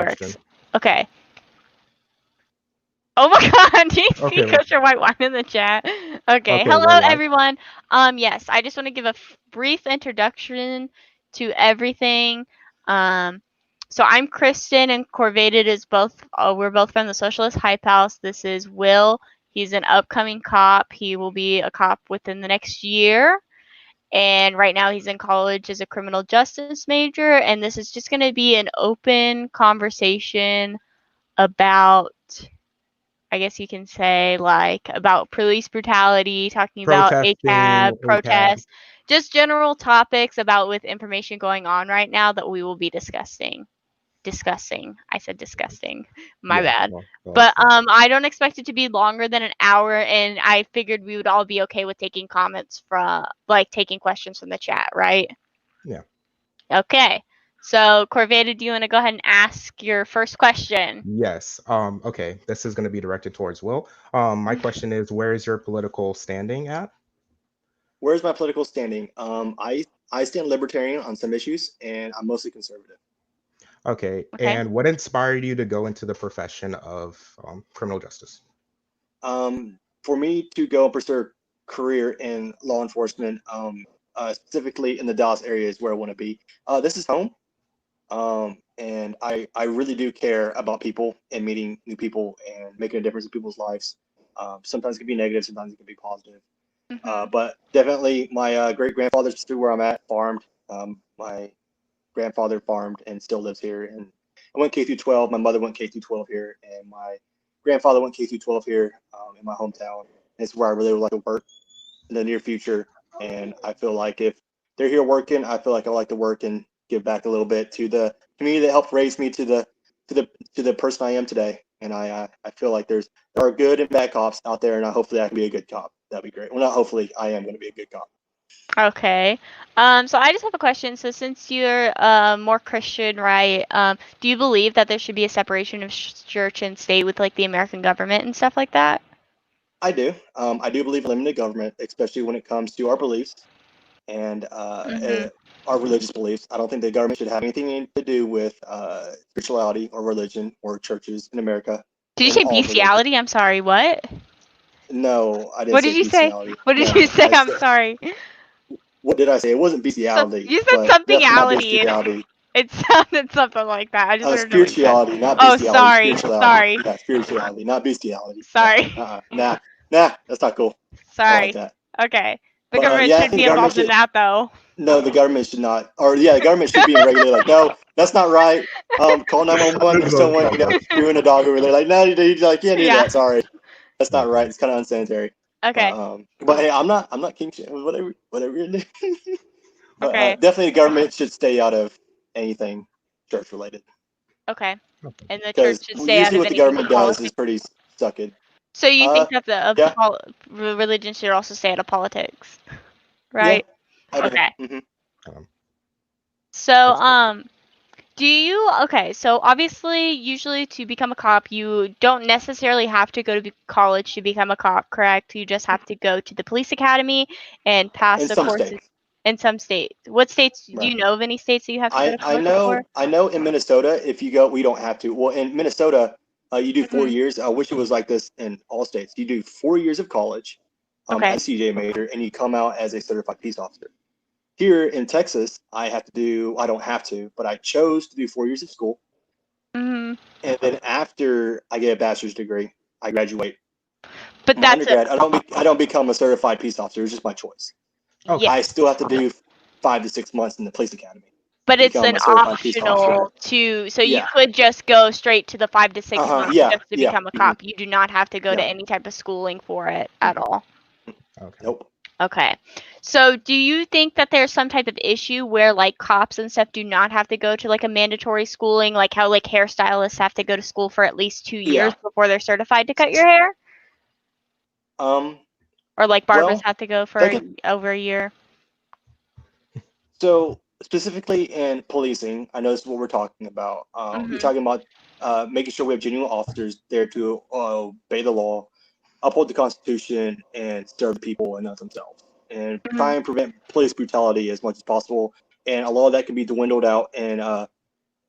question. works. Okay. Oh my God, do you see Okay. Kosher White Wine in the chat? Okay, Okay. hello We're live. everyone. Yes, I just want to give a brief introduction to everything. So I'm Kristen, and Corvated is both. We're both from the Socialist Hype House. This is Will. He's an upcoming cop. He will be a cop within the next year. And right now he's in college as a criminal justice major. And this is just going to be an open conversation about, I guess you can say, like, about police brutality, talking about Protesting, ACAB, ACAB. protests, just general topics about with information going on right now that we will be discussing. I said disgusting. My bad. Well, But I don't expect it to be longer than an hour, and I figured we would all be okay with taking comments from, like, taking questions from the chat, right? Yeah. Okay. So, Corvada, do you want to go ahead and ask your first question? Yes. Okay. This is going to be directed towards Will. My question is, where is your political standing at? Where's my political standing? I stand libertarian on some issues, and I'm mostly conservative. Okay. Okay. And what inspired you to go into the profession of criminal justice? For me to go and pursue a career in law enforcement, specifically in the Dallas area is where I want to be. This is home. And I really do care about people and meeting new people and making a difference in people's lives. Sometimes it can be negative, sometimes it can be positive. But definitely my great-grandfather still where I'm at, farmed. My grandfather farmed and still lives here. And I went K through 12. My mother went K through 12 here, and my grandfather went K through 12 here in my hometown. It's where I really would like to work in the near future. And I feel like if they're here working, I feel like I like to work and give back a little bit to the community that helped raise me to the person I am today. And I feel like there are good and bad cops out there, and hopefully I can be a good cop. That'd be great. Well, not hopefully, I am going to be a good cop. Okay. So I just have a question. So since you're more Christian, right? Do you believe that there should be a separation of church and state with, like, the American government and stuff like that? I do. I do believe in limited government, especially when it comes to our beliefs and our religious beliefs. I don't think the government should have anything to do with spirituality or religion or churches in America. Did you and say all religions. bestiality? I'm sorry. What? No, I didn't What say did you say? bestiality. What did No, you say? I I'm said- sorry. What did I say? It wasn't bestiality. You said but something definitely not ality. bestiality. It sounded something like that. I just wanted to know what you said. Spirituality, not Oh, bestiality. sorry. Spirituality. Sorry. Yeah, spirituality, not bestiality. Sorry. Nah, that's not cool. I Sorry. like that. Okay. The But, government yeah, I should think be the government involved in should- that, though. No, the government should not. Or yeah, the government should be regulated. Like, no, that's not right. Call 911. There's someone screwing a dog over there. Like, no, you like, can't do Yeah. that. Sorry, that's not right. It's kind of unsanitary. Okay. But hey, I'm not king shit. Whatever you're doing. But Okay. definitely, the government should stay out of anything church related. Okay. And the Because church should stay out usually of what the any government does politics. is pretty sucky. So you think that yeah. religion should also stay out of politics, right? Yeah, I do. Okay. Mm-hmm. So so obviously, usually to become a cop, you don't necessarily have to go to college to become a cop, correct? You just have to go to the police academy and pass the courses. In some states. What states? Do you know of any states that you have to go to college for? I know in Minnesota, if you go, we don't have to. Well, in Minnesota, you do 4 years. I wish it was like this in all states. You do 4 years of college, a CJ major, and you come out as a certified peace officer. Here in Texas, I don't have to, but I chose to do 4 years of school. And then after I get a bachelor's degree, I graduate. But that's undergrad. I don't become a certified peace officer. It's just my choice. Okay. I still have to do 5 to 6 months in the police academy. But it's an optional so you could just go straight to the 5 to 6 months just to become a cop. You do not have to go to any type of schooling for it at all. Okay. Nope. Okay. So do you think that there's some type of issue where, like, cops and stuff do not have to go to, like, a mandatory schooling, like how, like, hairstylists have to go to school for at least 2 years before they're certified to cut your hair? Or, like, barbers have to go for over a year? So specifically in policing, I know this is what we're talking about. You're talking about making sure we have genuine officers there to obey the law, uphold the Constitution, and serve the people and not themselves, and try and prevent police brutality as much as possible. And a lot of that can be dwindled out and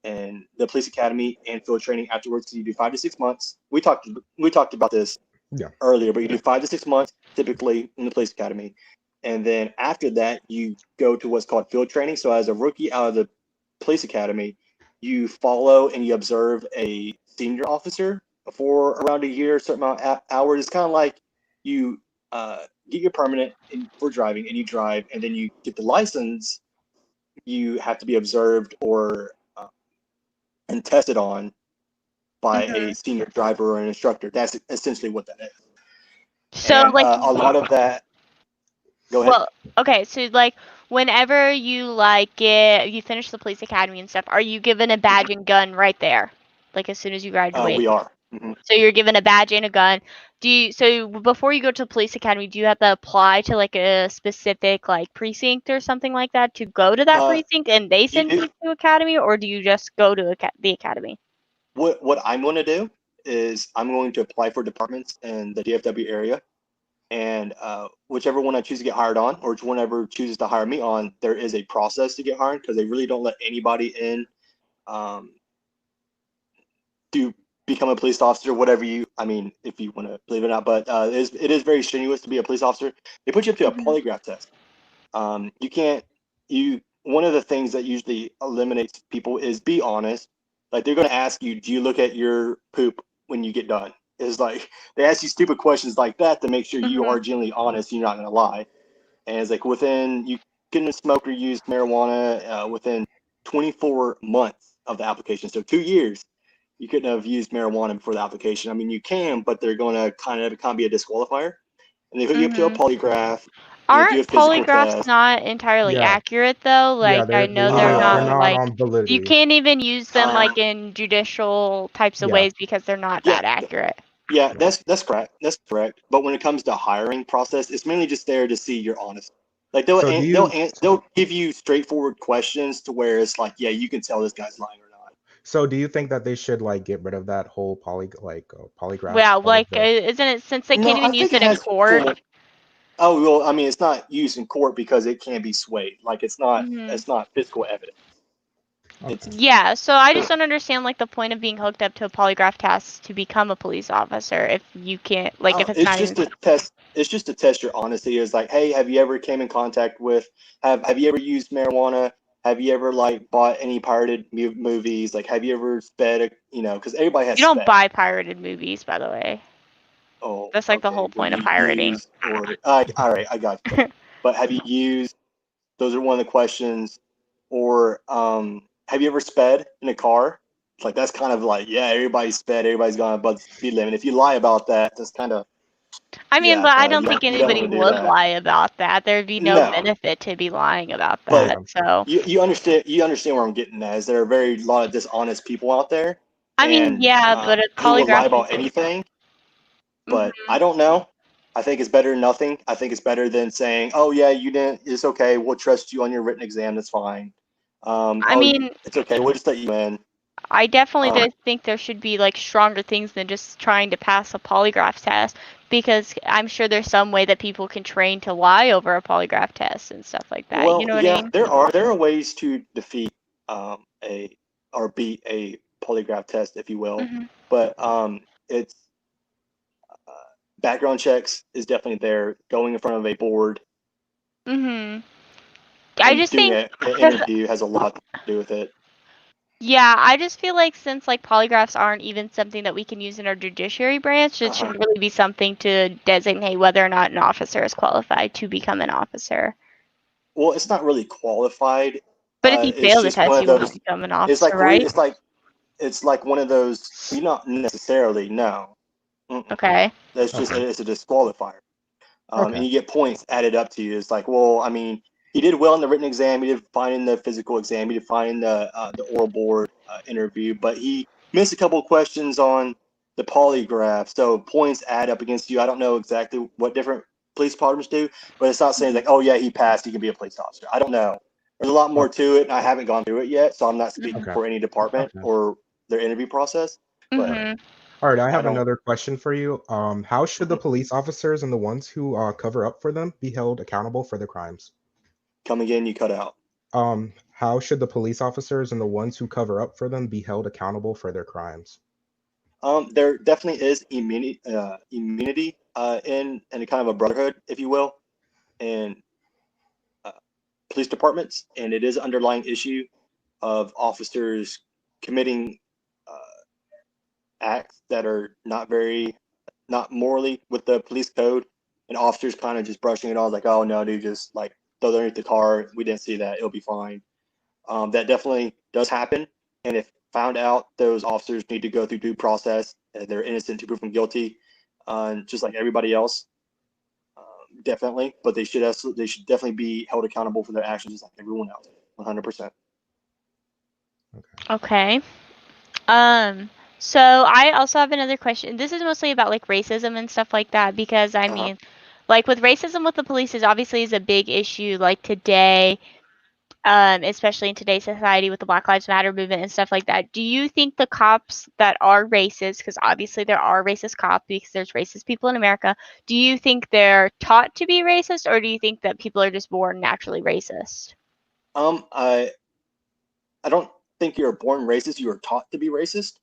and the police academy and field training afterwards. So you do 5 to 6 months. We talked about this Yeah. earlier, but you do 5 to 6 months typically in the police academy, and then after that you go to what's called field training. So as a rookie out of the police academy, you follow and you observe a senior officer for around a year, a certain amount of hours. It's kind of like you get your permanent for driving, and you drive, and then you get the license. You have to be observed or and tested on by a senior driver or an instructor. That's essentially what that is. So And like a lot of that. Go ahead. well, okay, so like whenever you you finish the police academy and stuff, are you given a badge and gun right there? Like as soon as you graduate? We are. Mm-hmm. So you're given a badge and a gun. So before you go to the police academy, do you have to apply to like a specific like precinct or something like that to go to that precinct, and they send you to academy, or do you just go to the academy? What I'm going to do is I'm going to apply for departments in the DFW area, and whichever one I choose to get hired on, or whoever chooses to hire me on, there is a process to get hired, because they really don't let anybody in to become a police officer, whatever if you want to believe it or not, but it is very strenuous to be a police officer. They put you up to a polygraph test. One of the things that usually eliminates people is be honest. Like, they're going to ask you, do you look at your poop when you get done? It's like they ask you stupid questions like that to make sure you are genuinely honest, you're not going to lie. And it's like, you couldn't smoke or use marijuana within 24 months of the application. So 2 years, you couldn't have used marijuana before the application. I mean, you can, but they're going to kind of be a disqualifier. And they put you up to a polygraph. Aren't polygraphs not entirely accurate though? Like I know they're not like on validity. you can't even use them like in judicial types of ways because they're not that accurate. Yeah, that's correct. That's correct. But when it comes to hiring process, it's mainly just there to see you're honest. Like they'll give you straightforward questions to where it's like, yeah, you can tell this guy's lying or not. So do you think that they should like get rid of that whole polygraph? Yeah, like isn't it, since they can't even use it in court? Oh well, I mean, it's not used in court because it can be swayed. Like it's not physical evidence. Yeah, so I just don't understand like the point of being hooked up to a polygraph test to become a police officer if you can't if it's not just to test. It's just to test your honesty. It's like, hey, have you ever came in contact with? Have you ever used marijuana? Have you ever like bought any pirated movies? Like, have you ever sped? Because everybody has. You don't buy pirated movies, by the way. Oh, that's like the whole point of pirating. All right, I got you. But have you used? Those are one of the questions. Or have you ever sped in a car? It's like, that's kind of like, yeah, everybody's sped, everybody's gone above the speed limit. If you lie about that, that's kind of. I mean, but I don't think anybody would lie about that. There'd be no benefit to be lying about that. But so you understand where I'm getting at. Is there are a lot of dishonest people out there? I mean, yeah, but a polygraph will lie polygraph about anything. But I don't know. I think it's better than nothing. I think it's better than saying, "Oh yeah, you didn't. It's okay. We'll trust you on your written exam. That's fine." I mean, it's okay. We'll just let you in. I definitely do think there should be like stronger things than just trying to pass a polygraph test, because I'm sure there's some way that people can train to lie over a polygraph test and stuff like that. Well, you know what I mean? there are ways to defeat beat a polygraph test, if you will. But it's background checks is definitely there. Going in front of a board. I just think an interview has a lot to do with it. Yeah, I just feel like since like polygraphs aren't even something that we can use in our judiciary branch, it should really be something to designate whether or not an officer is qualified to become an officer. Well, it's not really qualified. But if you fail the test, you won't become an officer, right? It's like one of those. You not necessarily no. Okay. That's just it's a disqualifier, and you get points added up to you. It's like, well, I mean, he did well in the written exam. He did fine in the physical exam. He did fine in the oral board interview, but he missed a couple of questions on the polygraph. So points add up against you. I don't know exactly what different police departments do, but it's not saying like, oh yeah, he passed, he can be a police officer. I don't know. There's a lot more to it, and I haven't gone through it yet, so I'm not speaking for any department or their interview process. But all right, I have another question for you. How should the police officers and the ones who cover up for them be held accountable for their crimes? Come again, you cut out. How should the police officers and the ones who cover up for them be held accountable for their crimes? There definitely is immunity in a kind of a brotherhood, if you will, in uh, police departments, and it is an underlying issue of officers committing acts that are not morally with the police code, and officers kind of just brushing it off like, oh no, dude, just like throw it underneath the car. We didn't see that. It'll be fine. That definitely does happen, and if found out, those officers need to go through due process. They're innocent to proven guilty, just like everybody else. Definitely, but they should definitely be held accountable for their actions, just like everyone else. 100%. Okay. So I also have another question. This is mostly about like racism and stuff like that because I mean, like with racism with the police is obviously is a big issue like today, especially in today's society with the Black Lives Matter movement and stuff like that. Do you think the cops that are racist, because obviously there are racist cops because there's racist people in America, do you think they're taught to be racist, or do you think that people are just born naturally racist? I don't think you're born racist. You are taught to be racist,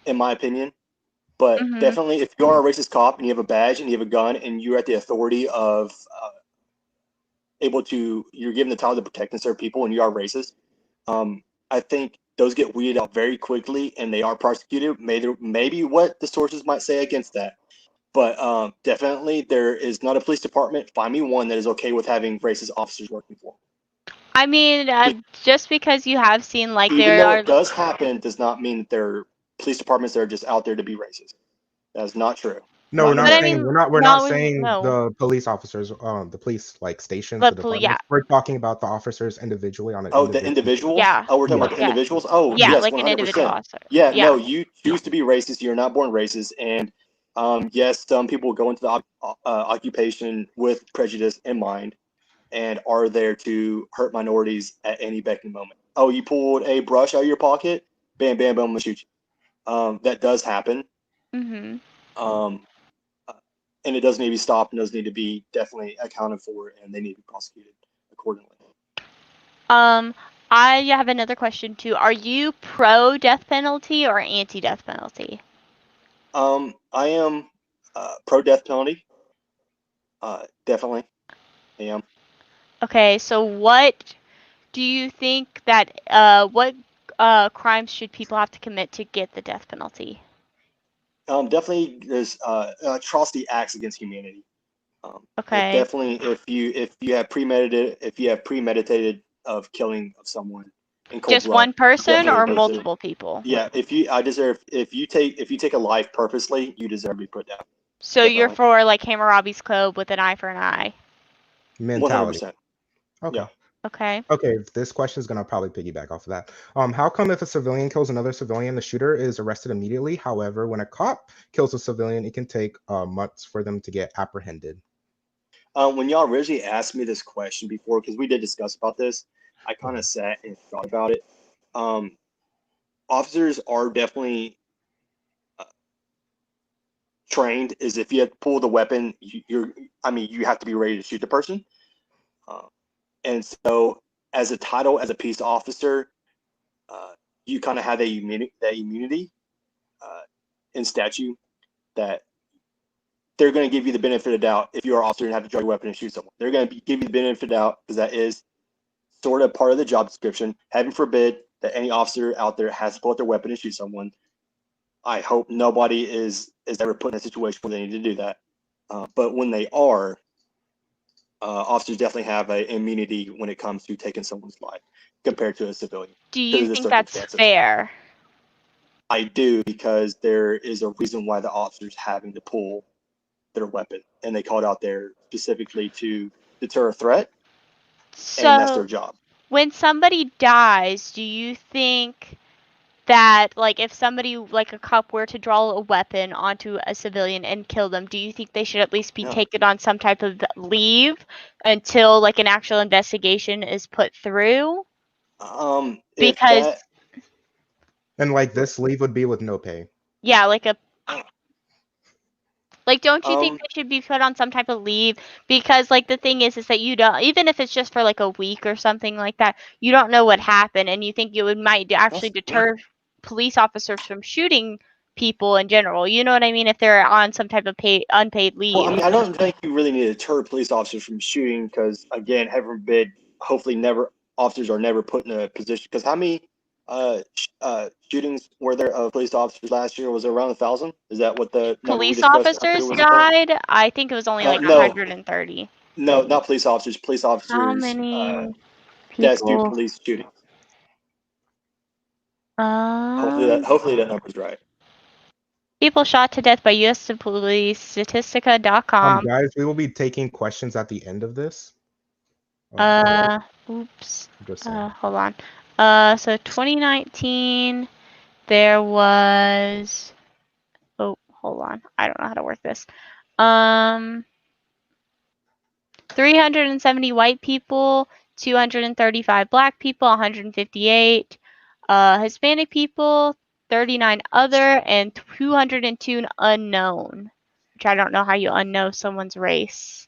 in my opinion. But definitely, if you are a racist cop and you have a badge and you have a gun and you're at the authority of you're given the title to protect and serve people and you are racist, I think those get weeded out very quickly and they are prosecuted. Maybe what the sources might say against that. But definitely, there is not a police department. Find me one that is okay with having racist officers working for them. I mean, just because you have seen like Even there though are it does happen, does not mean that there are police departments that are just out there to be racist. That is not true. No, we're But not I saying mean, we're not no, saying no. the police officers, the police like stations, Yeah. the departments. We're talking about the officers individually on an Oh, the individual. individuals? Yeah. Oh, we're talking Yeah. about the individuals? Oh, Yeah, yes, like an individual 100%. officer. Yeah, Yeah. no, you choose to be racist. You're not born racist. And yes, some people go into the occupation with prejudice in mind and are there to hurt minorities at any beckoning moment. Oh, you pulled a brush out of your pocket? Bam, bam, bam, I'm going to shoot you. That does happen. Mhm. And it does need to be stopped and does need to be definitely accounted for, and they need to be prosecuted accordingly. I have another question too. Are you pro death penalty or anti death penalty? I am pro death penalty. Definitely, I am. Okay, so what do you think that what crimes should people have to commit to get the death penalty? Definitely, there's atrocity acts against humanity. Okay. Definitely, if you have premeditated of killing of someone in cold Just blood, one person definitely or deserve- multiple people? Yeah, if you take a life purposely, you deserve to be put down. So you're Definitely. for like Hammurabi's code with an eye for an eye? Mentality. 100%. Okay. Yeah. Okay. Okay, this question is gonna probably piggyback off of that. How come if a civilian kills another civilian, the shooter is arrested immediately? However, when a cop kills a civilian, it can take months for them to get apprehended. When y'all originally asked me this question before, because we did discuss about this, I kind of sat and thought about it. Officers are definitely trained. Is if you have to pull the weapon, you have to be ready to shoot the person. And so, as a peace officer, you kind of have that immunity in statute that they're going to give you the benefit of doubt if you're an officer and have to draw your weapon and shoot someone. They're going to give you the benefit of doubt because that is sort of part of the job description. Heaven forbid that any officer out there has to pull out their weapon and shoot someone. I hope nobody is ever put in a situation where they need to do that. But when they are, officers definitely have an immunity when it comes to taking someone's life compared to a civilian. Do you think that's fair? I do, because there is a reason why the officer's having to pull their weapon, and they called out there specifically to deter a threat, and that's their job. When somebody dies, do you think that like if somebody like a cop were to draw a weapon onto a civilian and kill them, do you think they should at least be taken on some type of leave until like an actual investigation is put through? Because and like this leave would be with no pay. Yeah, like a Like, don't you think they should be put on some type of leave? Because, like, the thing is that you don't, even if it's just for like a week or something like that, you don't know what happened, and you think it might actually deter police officers from shooting people in general. You know what I mean? If they're on some type of unpaid leave. Well, I mean, I don't think you really need to deter police officers from shooting because, again, heaven forbid, hopefully officers are never put in a position. Because how many shootings were there of police officers last year? Was it around 1,000? Is that what the number we Police discussed officers earlier was? died. I think it was only like No. 130. No, not police officers. Police officers. How many That's due people? police shootings. Hopefully that number's right. People shot to death by U.S. Police Statistica.com. Guys, we will be taking questions at the end of this. Oops. Hold on. So 2019, there was. Oh, hold on. I don't know how to work this. 370 white people, 235 black people, 158 Hispanic people, 39 other, and 202 unknown. Which I don't know how you unknow someone's race.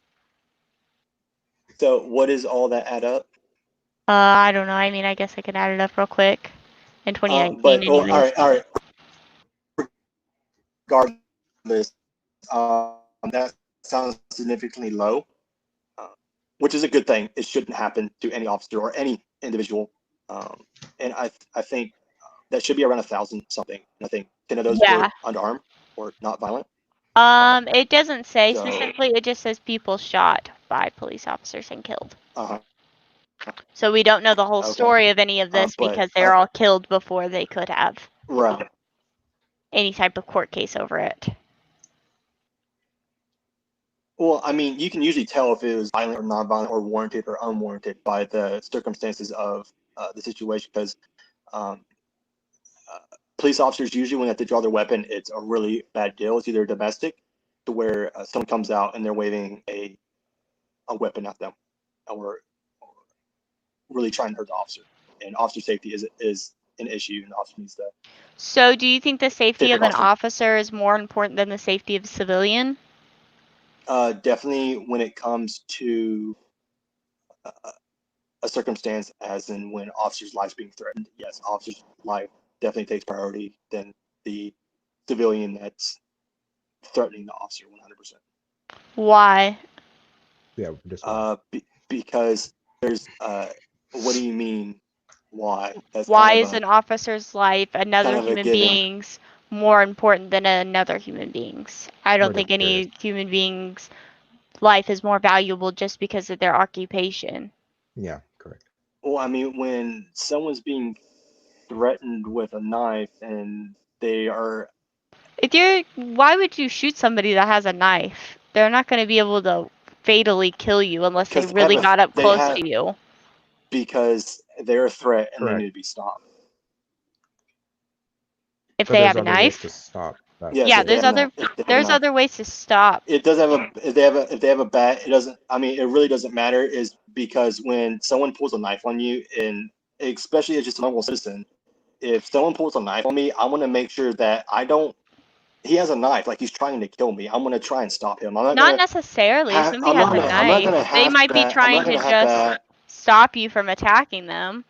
So what does all that add up? I don't know. I mean, I guess I could add it up real quick. In 2019, all right. Regardless, that sounds significantly low, which is a good thing. It shouldn't happen to any officer or any individual. And I think that should be around 1,000 something. And I think 10 of those were unarmed or not violent. It doesn't say specifically. It just says people shot by police officers and killed. So we don't know the whole story of any of this because they're all killed before they could have any type of court case over it. Well, I mean, you can usually tell if it was violent or non-violent or warranted or unwarranted by the circumstances of the situation because police officers usually when they have to draw their weapon, it's a really bad deal. It's either domestic to where someone comes out and they're waving a weapon at them or really trying to hurt the officer. And officer safety is an issue and the officer needs to. So do you think the safety of an officer is more important than the safety of a civilian? Definitely when it comes to a circumstance as in when officer's life's being threatened. Yes, officer's life definitely takes priority than the civilian that's threatening the officer 100%. Why? Yeah, just because there's what do you mean why? Why is an officer's life, another human being's, more important than another human being's? I don't think any human being's life is more valuable just because of their occupation. Yeah, correct. Well, I mean, when someone's being threatened with a knife and they are... Why would you shoot somebody that has a knife? They're not going to be able to fatally kill you unless they really got up close to you. Because they're a threat and they need to be stopped. If they have a knife? To stop. Yeah, there's other ways to stop. It doesn't have if they have a bat, it doesn't, I mean, it really doesn't matter is because when someone pulls a knife on you, and especially as just a normal citizen, if someone pulls a knife on me, I want to make sure that he has a knife, like he's trying to kill me. I'm going to try and stop him. Not necessarily. If somebody has a knife, they might be trying to just stop you from attacking them.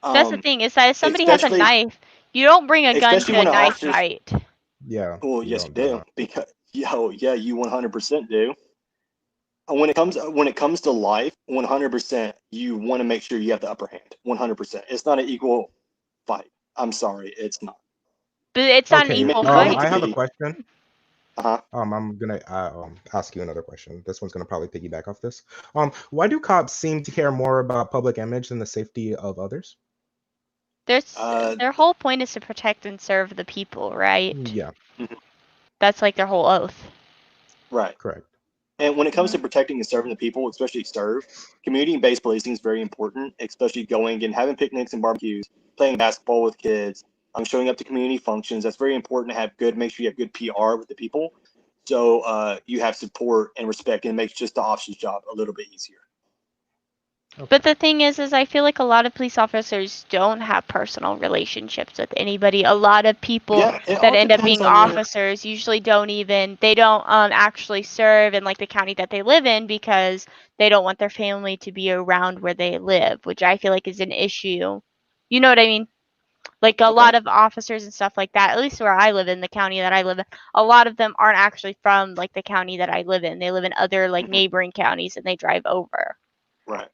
That's the thing, is that if somebody has a knife, you don't bring a gun to a knife fight. Yeah. Well, yes, you do. Because you 100% do. And when it comes to life, 100%, you want to make sure you have the upper hand. 100%. It's not an equal fight. I'm sorry, it's not. But it's not an equal fight. I have a question. Uh-huh. I'm gonna ask you another question. This one's gonna probably piggyback off this. Why do cops seem to care more about public image than the safety of others? Their whole point is to protect and serve the people, right? Yeah. That's like their whole oath. Right. Correct. And when it comes to protecting and serving the people, especially community-based policing is very important, especially going and having picnics and barbecues, playing basketball with kids, showing up to community functions. That's very important to have make sure you have good PR with the people. So you have support and respect, and it makes just the officer's job a little bit easier. But the thing is I feel like a lot of police officers don't have personal relationships with anybody. A lot of people Yeah, it that all end up depends being on your. officers usually don't actually serve in like the county that they live in because they don't want their family to be around where they live, which I feel like is an issue. You know what I mean? Like a Okay. lot of officers and stuff like that, at least where I live in, the county that I live in, a lot of them aren't actually from like the county that I live in. They live in other like Mhm. neighboring counties and they drive over. Right.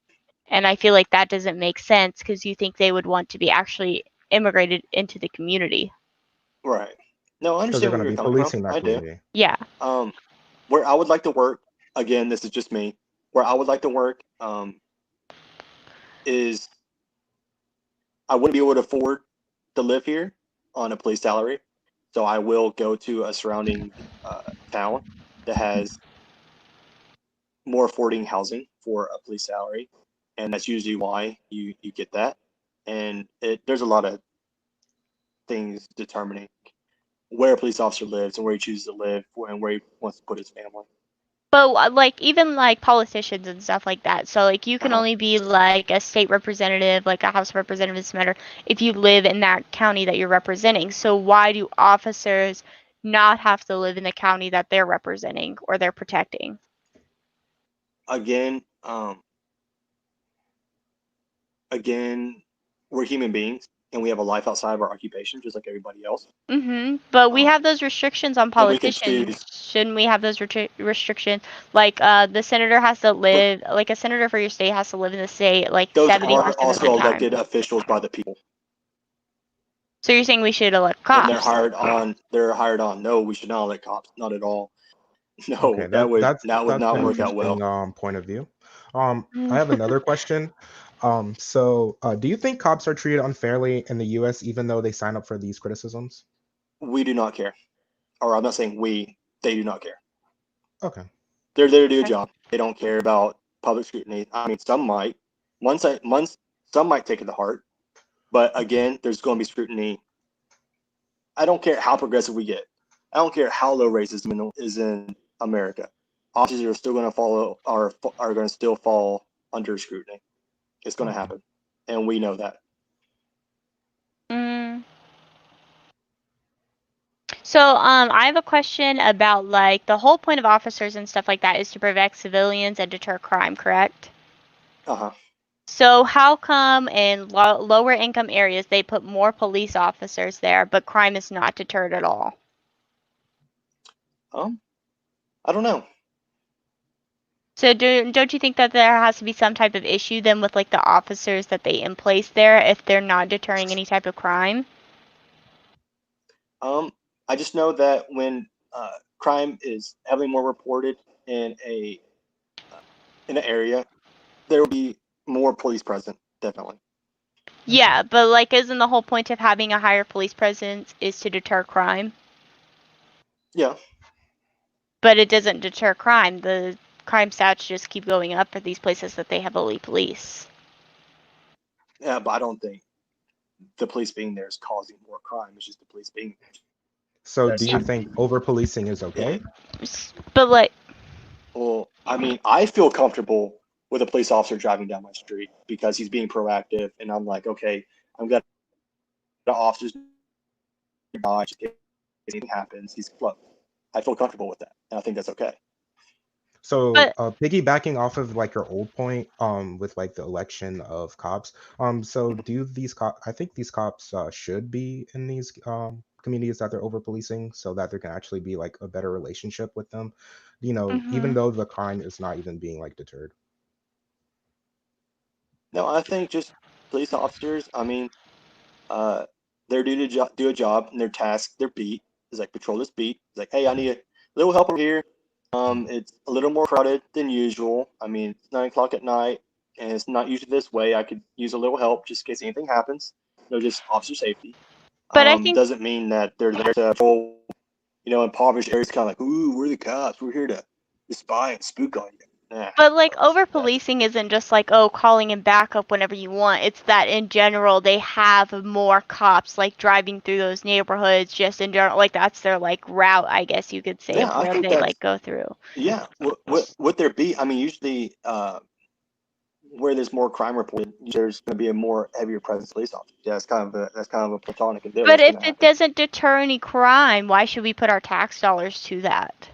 And I feel like that doesn't make sense because you think they would want to be actually immigrated into the community. Right. No, I Because they're understand going where to you're be coming from. policing that I do. community. Yeah. Where I would like to work, again, this is just me. Where I would like to work, is I wouldn't be able to afford to live here on a police salary, so I will go to a surrounding town that has more affording housing for a police salary, and that's usually why you get that. And there's a lot of things determining where a police officer lives and where he chooses to live and where he wants to put his family. But like even like politicians and stuff like that. So like you can Uh-huh. only be like a state representative, like a House representative, doesn't matter, if you live in that county that you're representing. So why do officers not have to live in the county that they're representing or they're protecting? Again, we're human beings and we have a life outside of our occupation, just like everybody else. But we have those restrictions on And we can politicians. choose. Shouldn't we have those restrictions? Like the senator has to live, like a senator for your state has to live in the state like Those 70% are of the also time. elected officials by the people. So you're saying we should elect cops? And they're hired on. They're hired on. No, we should not elect cops. Not at all. No, Okay, that would that's not an work out well. interesting point of view. I have another question. Do you think cops are treated unfairly in the U.S. even though they sign up for these criticisms? We do not care. Or I'm not saying we. They do not care. Okay. They're there to do a job. They don't care about public scrutiny. I mean, some might. Some might take it to heart. But again, there's going to be scrutiny. I don't care how progressive we get. I don't care how low racism is in America. Officers are still going to are going to still fall under scrutiny. It's going to happen, and we know that. So I have a question about like the whole point of officers and stuff like that is to protect civilians and deter crime, correct? Uh-huh. So how come in lower income areas they put more police officers there, but crime is not deterred at all? I don't know. So don't you think that there has to be some type of issue then with like the officers that they in place there if they're not deterring any type of crime? I just know that when crime is heavily more reported in an area, there will be more police present, definitely. Yeah, but like isn't the whole point of having a higher police presence is to deter crime? Yeah. But it doesn't deter crime. The crime stats just keep going up for these places that they have elite police. Yeah, but I don't think the police being there is causing more crime. It's just the police being there. So do you think over policing is okay? But like, well, I mean, I feel comfortable with a police officer driving down my street because he's being proactive, and I'm like, okay, I'm gonna the officers nearby just in case anything happens. He's close. I feel comfortable with that, and I think that's okay. So piggybacking off of like your old point, with like the election of cops, so do these cops? I think these cops should be in these communities that they're over policing, so that there can actually be like a better relationship with them, even though the crime is not even being like deterred. No, I think just police officers. I mean, they're due to do a job, and their task, their beat is like patrol this beat. It's like, hey, I need a little help over here. It's a little more crowded than usual. I mean, it's 9 o'clock at night, and it's not usually this way. I could use a little help just in case anything happens. Just officer safety. but I think doesn't mean that they're there to patrol, impoverished areas, kind of like, ooh, we're the cops. We're here to spy and spook on you. Nah, but like over policing isn't just like calling in backup whenever you want. It's that in general they have more cops like driving through those neighborhoods just in general. Like that's their like route, I guess you could say, Yeah, of I where think they like go through. Yeah, what their beat? I mean, usually where there's more crime reported, there's going to be a more heavier presence of police officers. Yeah, that's kind of a platonic endeavor. But if it doesn't deter any crime, why should we put our tax dollars to that?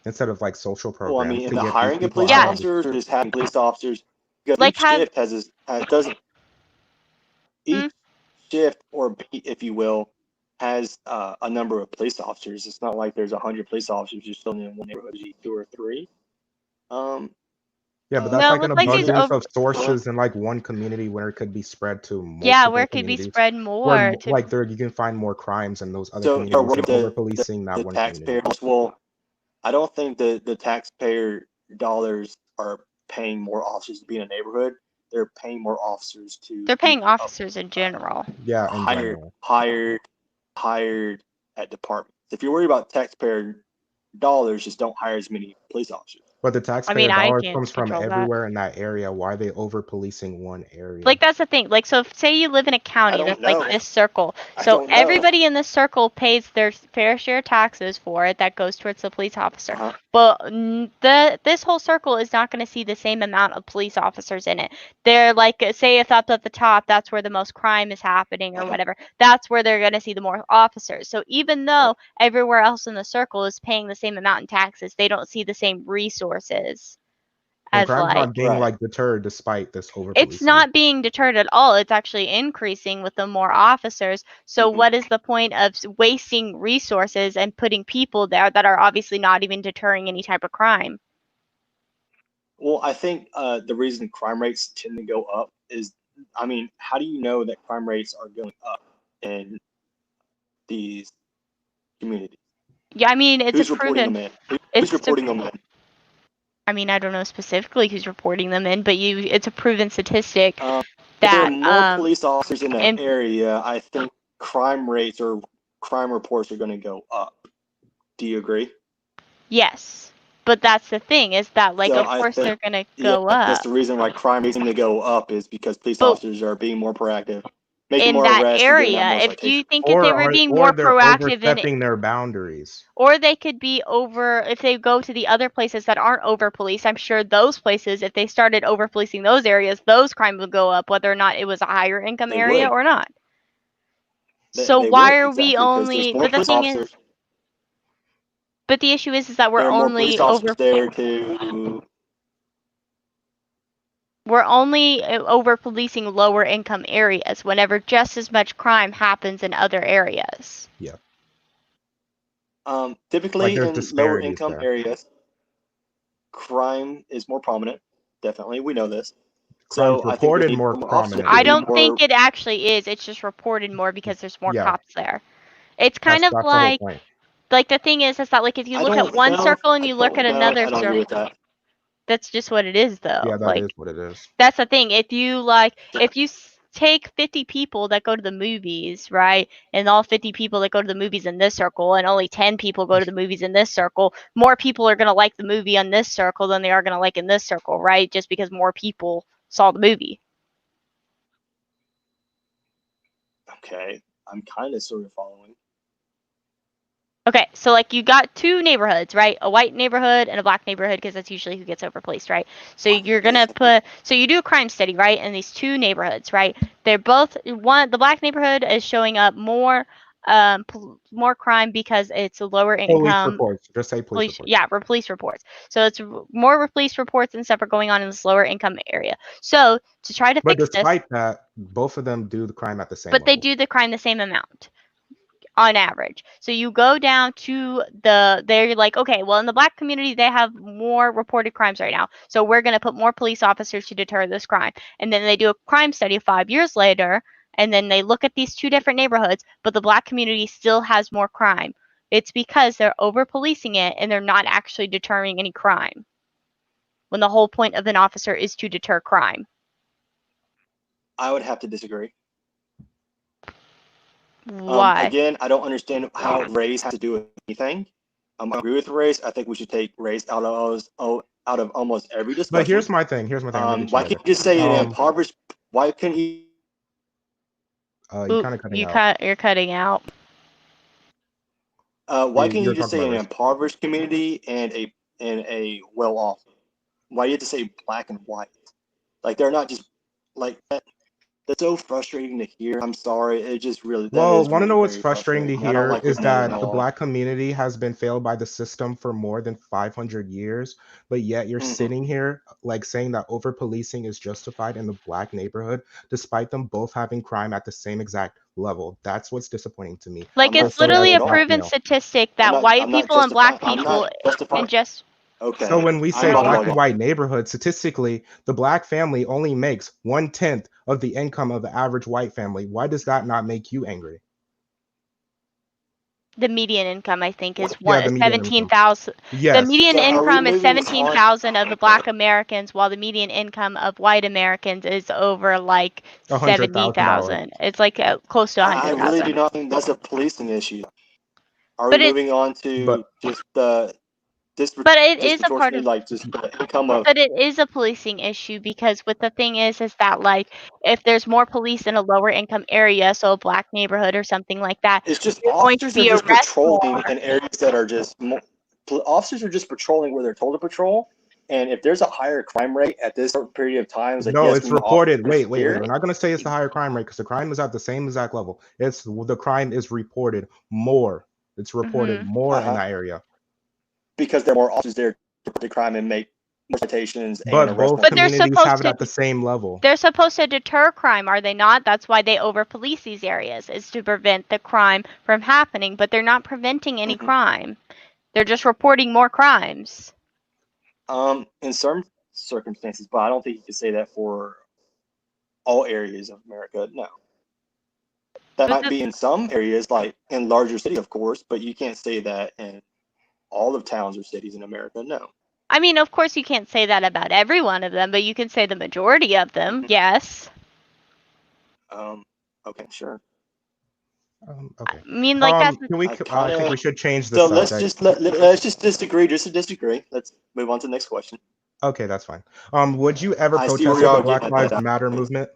Instead of like social programs. Well, I mean, in to the get hiring of police Yeah. officers, or just having police officers, because Like each shift has each shift, or beat, if you will, has a number of police officers. It's not like there's 100 police officers just filling in one neighborhood, 2 or 3. Yeah, but that's No, like it an looks like it's abundance over. of sources in like one community where it could be spread to multiple Yeah, where it could be communities. spread Where more. like there you can find more crimes in those other So communities and the over policing that one community. taxpayers, well, I don't think the taxpayer dollars are paying more officers to be in a neighborhood. They're paying more officers to. They're paying officers in general. Yeah, in general. Hired at departments. If you're worried about taxpayer dollars, just don't hire as many police officers. But the taxpayer dollar comes from everywhere in that area. Why are they over policing one area? Like, that's the thing. Like, so say you live in a county that's like this circle. So everybody in this circle pays their fair share of taxes for it. That goes towards the police officer. But this whole circle is not going to see the same amount of police officers in it. They're like, say if up at the top, that's where the most crime is happening or whatever. That's where they're going to see the more officers. So even though everywhere else in the circle is paying the same amount in taxes, they don't see the same resources. And crime's not being like deterred despite this over policing. It's not being deterred at all. It's actually increasing with the more officers. So what is the point of wasting resources and putting people there that are obviously not even deterring any type of crime? Well, I think the reason crime rates tend to go up is, I mean, how do you know that crime rates are going up in these communities? Yeah, I mean, it's who's reporting them in? Who's reporting them in? I mean, I don't know specifically who's reporting them in, but it's a proven statistic that if there are more police officers in that area, I think crime rates or crime reports are going to go up. Do you agree? Yes, but that's the thing is that, like, so of course they're going to go up. That's the reason why crime rates to go up is because police officers are being more proactive. In more that area, if you think if they were being more proactive in their boundaries, or they could be over, if they go to the other places that aren't over policed, I'm sure those places, if they started over policing those areas, those crimes would go up, whether or not it was a higher income area or not. So why are we only? But the thing is, but the issue is that we're only over. We're only over policing lower income areas whenever just as much crime happens in other areas. Yeah. Typically in lower income areas, crime is more prominent. Definitely, we know this. Crime's reported more prominent. I don't think it actually is. It's just reported more because there's more cops there. It's kind of like the thing is that like if you look at one circle and you look at another circle. That's just what it is, though. Yeah, that is what it is. That's the thing. If you take 50 people that go to the movies, right, and all 50 people that go to the movies in this circle, and only 10 people go to the movies in this circle, more people are going to like the movie on this circle than they are going to like in this circle, right? Just because more people saw the movie. Okay, I'm kind of sort of following. Okay, so like you got two neighborhoods, right? A white neighborhood and a black neighborhood, because that's usually who gets overpoliced, right? So you're gonna so you do a crime study, right? In these two neighborhoods, right? They're both the black neighborhood is showing up more crime because it's a lower income. Police reports. Just say police reports. Yeah, police reports. So it's more police reports and stuff are going on in this lower income area. So to try to fix this. But despite that, both of them do the crime at the same. But they do the crime the same amount. On average. So you go down to they're like, okay, well, in the black community, they have more reported crimes right now. So we're going to put more police officers to deter this crime. And then they do a crime study 5 years later, and then they look at these two different neighborhoods, but the black community still has more crime. It's because they're over policing it and they're not actually deterring any crime. When the whole point of an officer is to deter crime. I would have to disagree. Why? Again, I don't understand how race has to do with anything. I agree with race. I think we should take race out of almost every discussion. But here's my thing. Why can't you just say an impoverished? Why can't you? You're kind of cutting out. You're cutting out. Why can't you just say an impoverished community and a well-off? Why do you have to say black and white? Like they're not just like that. That's so frustrating to hear. I'm sorry. It just really Well, is want to really know what's very frustrating to frustrating. I don't hear like is hearing that at that the all. Black community has been failed by the system for more than 500 years, but yet you're sitting here like saying that over policing is justified in the Black neighborhood, despite them both having crime at the same exact level. That's what's disappointing to me. Like, I'm not it's Also, saying as literally that a a at Black all. proven male. statistic that white people and black I'm people not justifying. and just So Okay, when we say I'm Black bugging. and white neighborhood, statistically, the Black family only makes 1/10 of the income of the average white family. Why does that not make you angry? the median income, I think, is Yeah, the median income. 17,000. The Yes. median So are we income is moving on? 17,000 of the Black Americans, while the median income of white Americans is over like $100,000. 70,000. It's like close to I really 100,000. do not think that's a policing issue. Are we But it moving on to But just the but it is a part disproportionately of like just the income of? but it is a policing issue because what the thing is that like if there's more police in a lower income area, so a black neighborhood or something like that, It's just you're going to officers are be just arrested patrolling more. in areas that are just officers are just patrolling where they're told to patrol. And if there's a higher crime rate at this certain period of time, it's like no, yes, it's we want reported. officers Wait. here We're not going to say it's the higher crime rate because the crime is at the same exact level. It's the crime is reported more. It's reported more in that area. because there are more officers there to report the crime and make more citations and But arrest both more But they're people. communities have supposed it to at the same level. they're supposed to deter crime, are they not? That's why they over police these areas, is to prevent the crime from happening, but they're not preventing any crime. They're just reporting more crimes. In certain circumstances, but I don't think you can say that for all areas of America. No. That might be in some areas, like in larger cities, of course, but you can't say that in all of towns or cities in America. No. I mean, of course you can't say that about every one of them, but you can say the majority of them, yes. Okay, sure. Okay. I mean, like that's Can we? I think we should change the So subject. let's just disagree. Just to disagree. Let's move on to the next question. Okay, that's fine. Would you ever I see protest where with the y'all Black getting Lives at that. Matter movement?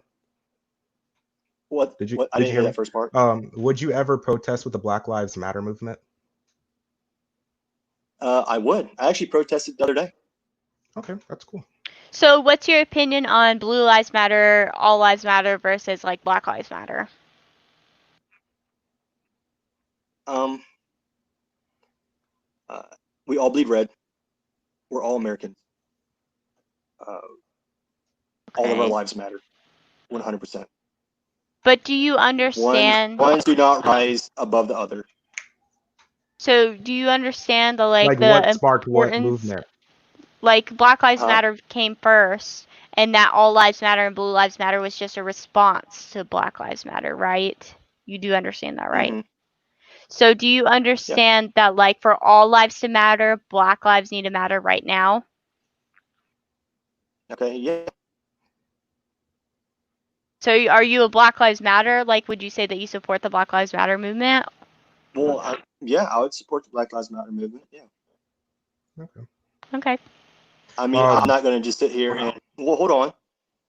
What? Did you? What? I Did didn't you hear hear that me? first part. Would you ever protest with the Black Lives Matter movement? I would. I actually protested the other day. Okay, that's cool. So what's your opinion on Blue Lives Matter, All Lives Matter versus like Black Lives Matter? We all bleed red. We're all Americans. All of our lives matter. 100%. But do you understand? Ones do not rise above the other. So do you understand the Like the what sparked what importance? movement? Like Black Lives Matter came first, and that All Lives Matter and Blue Lives Matter was just a response to Black Lives Matter, right? You do understand that, right? So do you understand that like for all lives to matter, Black lives need to matter right now? Okay, yeah. So are you a Black Lives Matter? Like, would you say that you support the Black Lives Matter movement? Well, yeah, I would support the Black Lives Matter movement. Yeah. Okay. I mean, I'm not going to just sit here and, well, hold on.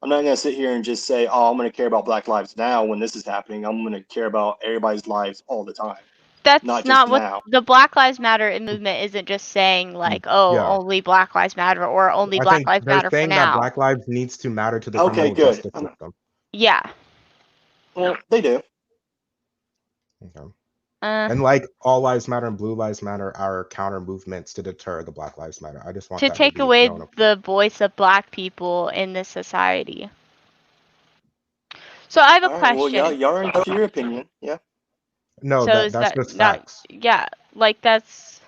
I'm not going to sit here and just say, oh, I'm going to care about Black lives now when this is happening. I'm going to care about everybody's lives all the time. That's not what now. the Black Lives Matter movement isn't just saying like, oh, Yeah. only Black Lives Matter or only I Black think Lives they're Matter for saying that now. Black lives needs to matter to the Okay, criminal good. justice system. Yeah. Well, they do. Okay. And like All Lives Matter and Blue Lives Matter are counter movements to deter the Black Lives Matter. I just want to that take to be away known. the voice of Black people in this society. So I have a question. Well, y'all are entitled to your opinion. Yeah. No, So that's just facts. Yeah, like that's.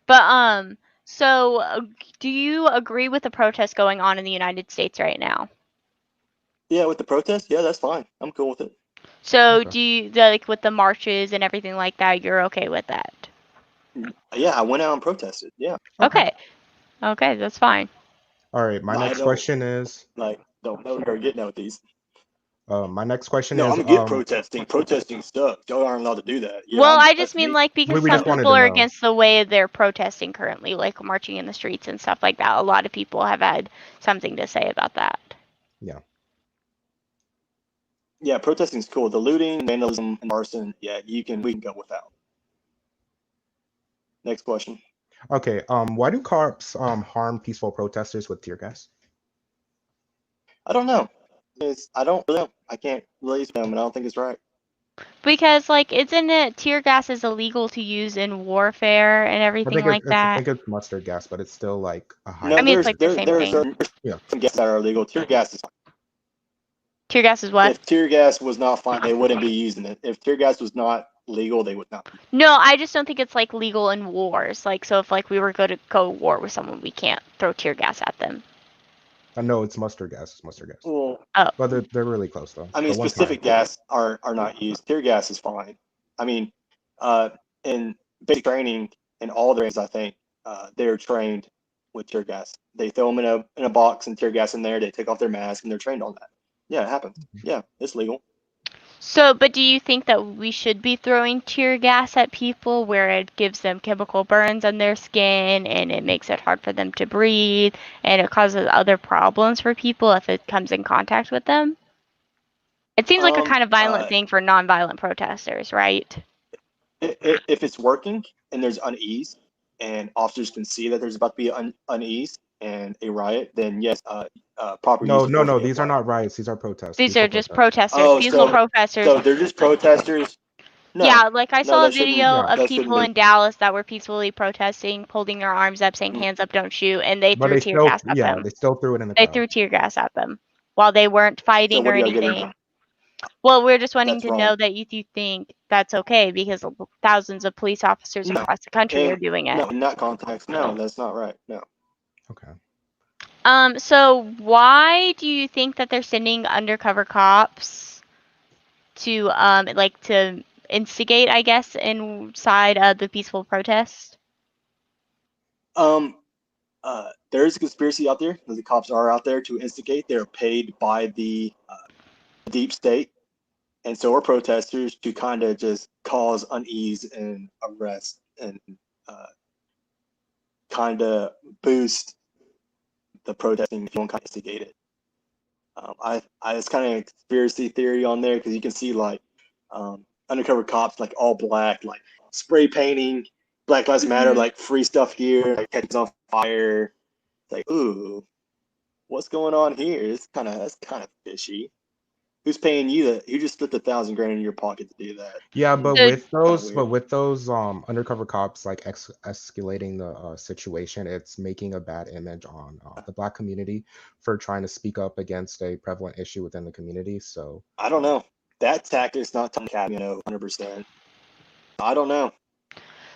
But so do you agree with the protest going on in the United States right now? Yeah, with the protest, yeah, that's fine. I'm cool with it. So do you like with the marches and everything like that? You're okay with that? Yeah, I went out and protested. Yeah. Okay, that's fine. All right, my next question is don't know where you're getting at with these. My next question No, is I'm against protesting. Protesting stuff. Y'all aren't allowed to do that. Yeah, well, I just mean like because we some just wanted people to are know. against the way they're protesting currently, like marching in the streets and stuff like that. A lot of people have had something to say about that. Yeah. Yeah, protesting's cool. The looting, vandalism, and arson, yeah, we can go without. Next question. Okay. Why do cops harm peaceful protesters with tear gas? I don't know. I don't really know. I can't really use them, and I don't think it's right. Because, like, isn't it tear gas is illegal to use in warfare and everything like I that? think it's mustard gas, but it's still like a high. No, I mean, it's like the same there are thing. certain gases that are illegal. Tear gas is fine. Tear gas is what? If tear gas was not fine, they wouldn't be using it. If tear gas was not legal, they would not. No, I just don't think it's like legal in wars. Like, so if like we were going to go war with someone, we can't throw tear gas at them. No, it's mustard gas. It's mustard gas. Well, but they're really close though. I mean, specific gas are not used. Tear gas is fine. I mean, in basic training in all the ranges, I think they're trained with tear gas. They throw them in a box and tear gas in there. They take off their mask and they're trained on that. Yeah, it happens. Yeah, it's legal. So, but do you think that we should be throwing tear gas at people where it gives them chemical burns on their skin and it makes it hard for them to breathe and it causes other problems for people if it comes in contact with them? It seems like a kind of violent thing for non-violent protesters, right? If it's working and there's unease and officers can see that there's about to be unease and a riot, then yes, proper use of force. No, these are not riots. These are protests. These are just protesters, Oh, peaceful protesters. So they're just protesters. No, yeah, like I saw a video that of people in Dallas that were peacefully protesting, holding their arms up, saying "Hands up, don't shoot," and they threw tear gas at them. Yeah, they still threw it in the They crowd. threw tear gas at them while they weren't fighting or anything. Well, we're just wanting to know that you think that's okay because thousands of police officers across the country are doing it. No, in that context, no, that's not right. No. Okay. So why do you think that they're sending undercover cops to like to instigate, I guess, inside of the peaceful protest? There's a conspiracy out there that the cops are out there to instigate. They're paid by the deep state, and so are protesters to kind of just cause unease and arrest and kind of boost the protesting if you don't kind of instigate it. It's kind of a conspiracy theory on there because you can see like undercover cops like all black, like spray painting Black Lives Matter, like free stuff here, like catches on fire. It's like, ooh, what's going on here? That's kind of fishy. Who's paying you you just slipped $1,000 in your pocket to do that? Yeah, but with those undercover cops like escalating the situation, it's making a bad image on the Black community for trying to speak up against a prevalent issue within the community. So I don't know. That tactic's not 100%. I don't know.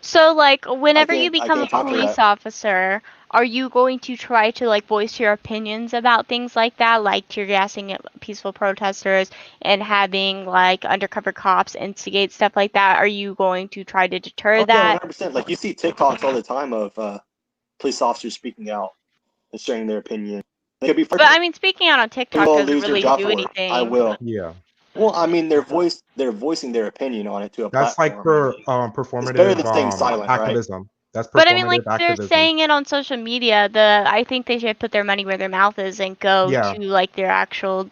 So, like, whenever you become a police officer, are you going to try to, like, voice your opinions about things like that, like tear gassing peaceful protesters and having, like, undercover cops instigate stuff like that? Are you going to try to deter that? 100%. Like, you see TikToks all the time of police officers speaking out and sharing their opinion. They could be but, I mean, speaking out on TikTok doesn't really do anything. I will. Yeah. Well, I mean, they're voicing their opinion on it to a That's platform. Like for performative it's better than staying silent, activism. Right? That's performative but I mean, like activism. they're saying it on social media. I think they should put their money where their mouth is and go to like their actual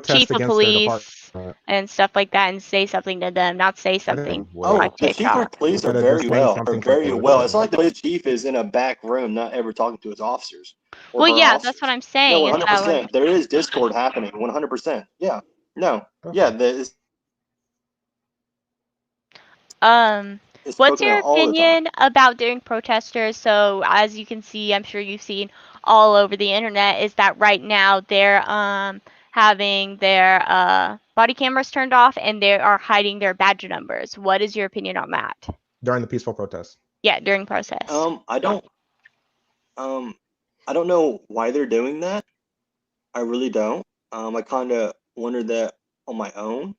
chief of police and stuff like that, and say something to them, not say something. The chief of police are very well. It's not like the police chief is in a back room, not ever talking to his officers. Well, yeah, officers. That's what I'm saying. No, 100%. There is discord happening. 100%. Yeah. No. Yeah. What's your opinion about during protesters? So, as you can see, I'm sure you've seen all over the internet, is that right now they're having their body cameras turned off and they are hiding their badge numbers. What is your opinion on that? During the peaceful protest. Yeah, during protest. I don't know why they're doing that. I really don't. I kind of wondered that on my own.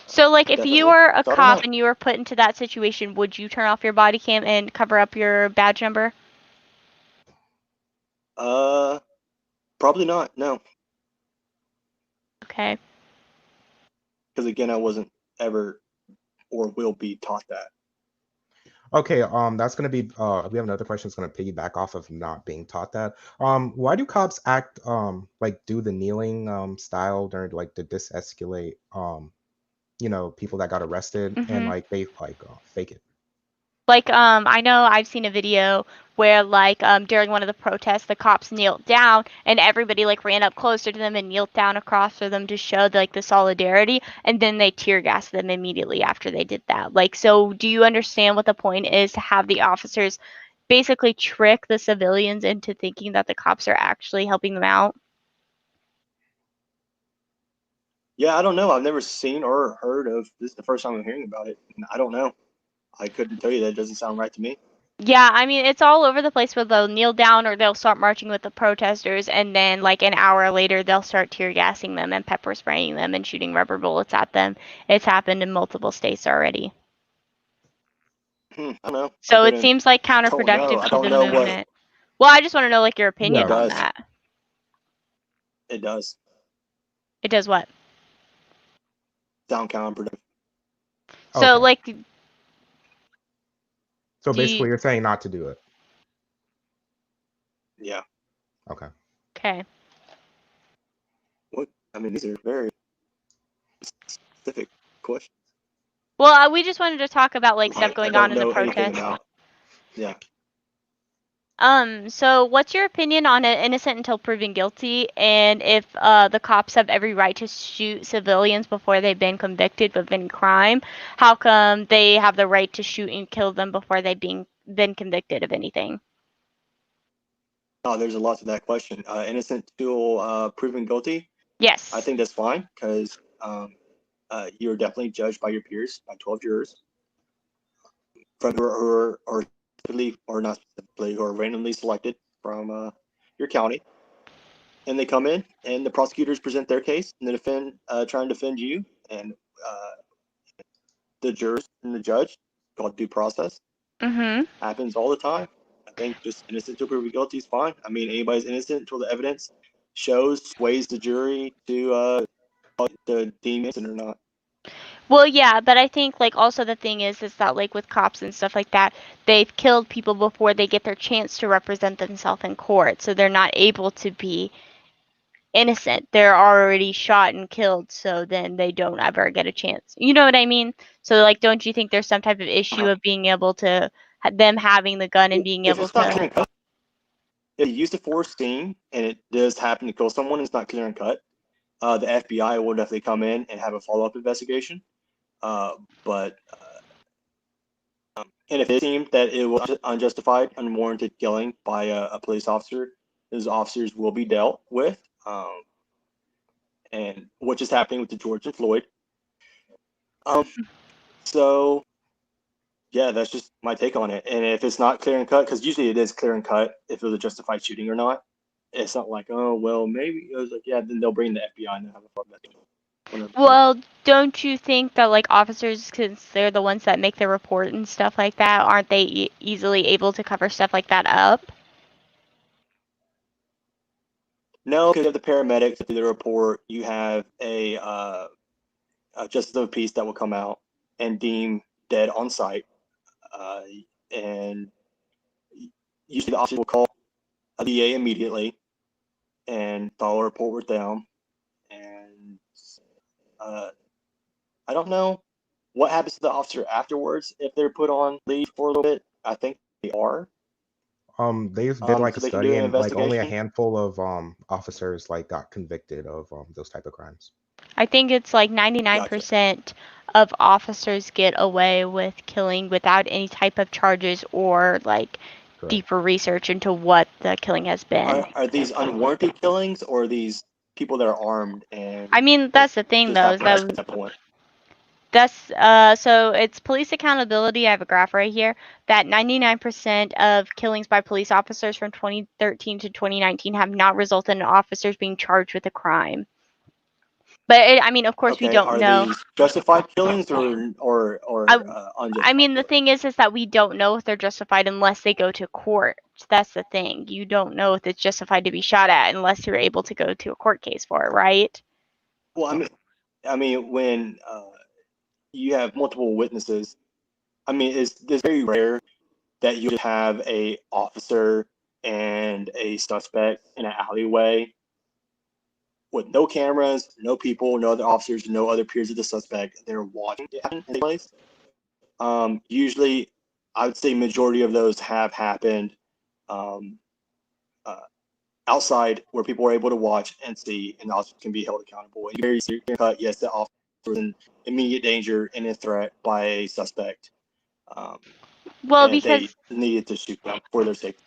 So, like, if you were a cop and you were put into that situation, would you turn off your body cam and cover up your badge number? Probably not. No. Okay. Because again, I wasn't ever or will be taught that. Okay, that's gonna be we have another question that's gonna piggyback off of not being taught that. Why do cops act like do the kneeling style during like to disescalate people that got arrested and like they like fake it? Like I know I've seen a video where like during one of the protests the cops kneeled down and everybody like ran up closer to them and kneeled down across for them to show like the solidarity, and then they tear gassed them immediately after they did that. Like, so do you understand what the point is, to have the officers basically trick the civilians into thinking that the cops are actually helping them out? Yeah, I don't know. I've never seen or heard of this. Is the first time I'm hearing about it. I don't know. I couldn't tell you. That doesn't sound right to me. Yeah, I mean, it's all over the place where they'll kneel down or they'll start marching with the protesters, and then like an hour later they'll start tear gassing them and pepper spraying them and shooting rubber bullets at them. It's happened in multiple states already. I don't know. So it seems like I don't know. counterproductive I to don't the know what movement. Well, I just want to know like your opinion Yeah. on does. that. It does It does what? sound counterproductive. So Okay. like, So do basically, you, you're saying not to do it. Yeah. Okay. okay. What? I mean, these are very specific questions. Well, we just wanted to talk about like stuff going I on don't in the know anything protest. about. Yeah. So what's your opinion on an innocent until proven guilty, and if the cops have every right to shoot civilians before they've been convicted of any crime, how come they have the right to shoot and kill them before they've been convicted of anything? Oh, there's a lot to that question. Innocent till proven guilty. Yes. I think that's fine because you're definitely judged by your peers, by 12 jurors, from who are specifically or not specifically, who are randomly selected from your county, and they come in and the prosecutors present their case and the trying to defend you, and the jurors and the judge, called due process. Mm-hmm. Happens all the time. I think just innocent till proven guilty is fine. I mean, anybody's innocent until the evidence sways the jury to deem innocent or not. Well, yeah, but I think like also the thing is that like with cops and stuff like that, they've killed people before they get their chance to represent themselves in court, so they're not able to be innocent. They're already shot and killed, so then they don't ever get a chance. You know what I mean? So like, don't you think there's some type of issue Uh-huh. of being able to them having the gun and being If able it's not to? clear and cut, if you use the force scene and it does happen to kill someone, it's not clear and cut. The FBI will definitely come in and have a follow-up investigation. But and if it seemed that it was unjustified, unwarranted killing by a police officer, those officers will be dealt with, and which is happening with the George and Floyd. So yeah, that's just my take on it. And if it's not clear and cut, because usually it is clear and cut if it was a justified shooting or not. It's not like, oh well, maybe it was like, yeah, then they'll bring the FBI and they'll have a follow-up investigation. 100%. Well, don't you think that like officers, since they're the ones that make the report and stuff like that, aren't they easily able to cover stuff like that up? No, because you have the paramedics do the report. You have a justice of the peace that will come out and deem dead on site. And usually the officer will call a DA immediately and follow a report with them. And I don't know what happens to the officer afterwards if they're put on leave for a little bit. I think they are. They did like So a they can do study, an and like only a investigation. handful of officers like got convicted of those type of crimes. I think it's like Gotcha. 99% of officers get away with killing without any type of charges or like Correct. deeper research into what the killing has been. Are these unwarranted killings or are these people that are armed and I mean, that's the thing just though, is happen at that that point? so it's police accountability. I have a graph right here that 99% of killings by police officers from 2013 to 2019 have not resulted in officers being charged with a crime. But I mean, of course, we Okay, don't are know. these justified killings or I mean, unjustified? the thing is that we don't know if they're justified unless they go to court. That's the thing. You don't know if it's justified to be shot at unless you're able to go to a court case for it, right? Well, I mean, when you have multiple witnesses, I mean, it's very rare that you just have a officer and a suspect in an alleyway with no cameras, no people, no other officers, no other peers of the suspect. They're watching it happen in the place. Usually, I would say majority of those have happened um, uh, outside where people are able to watch and see, and the officer can be held accountable. And very clear cut, yes, the officer was in immediate danger and a threat by a suspect, Well, and they because needed to shoot them for their safety.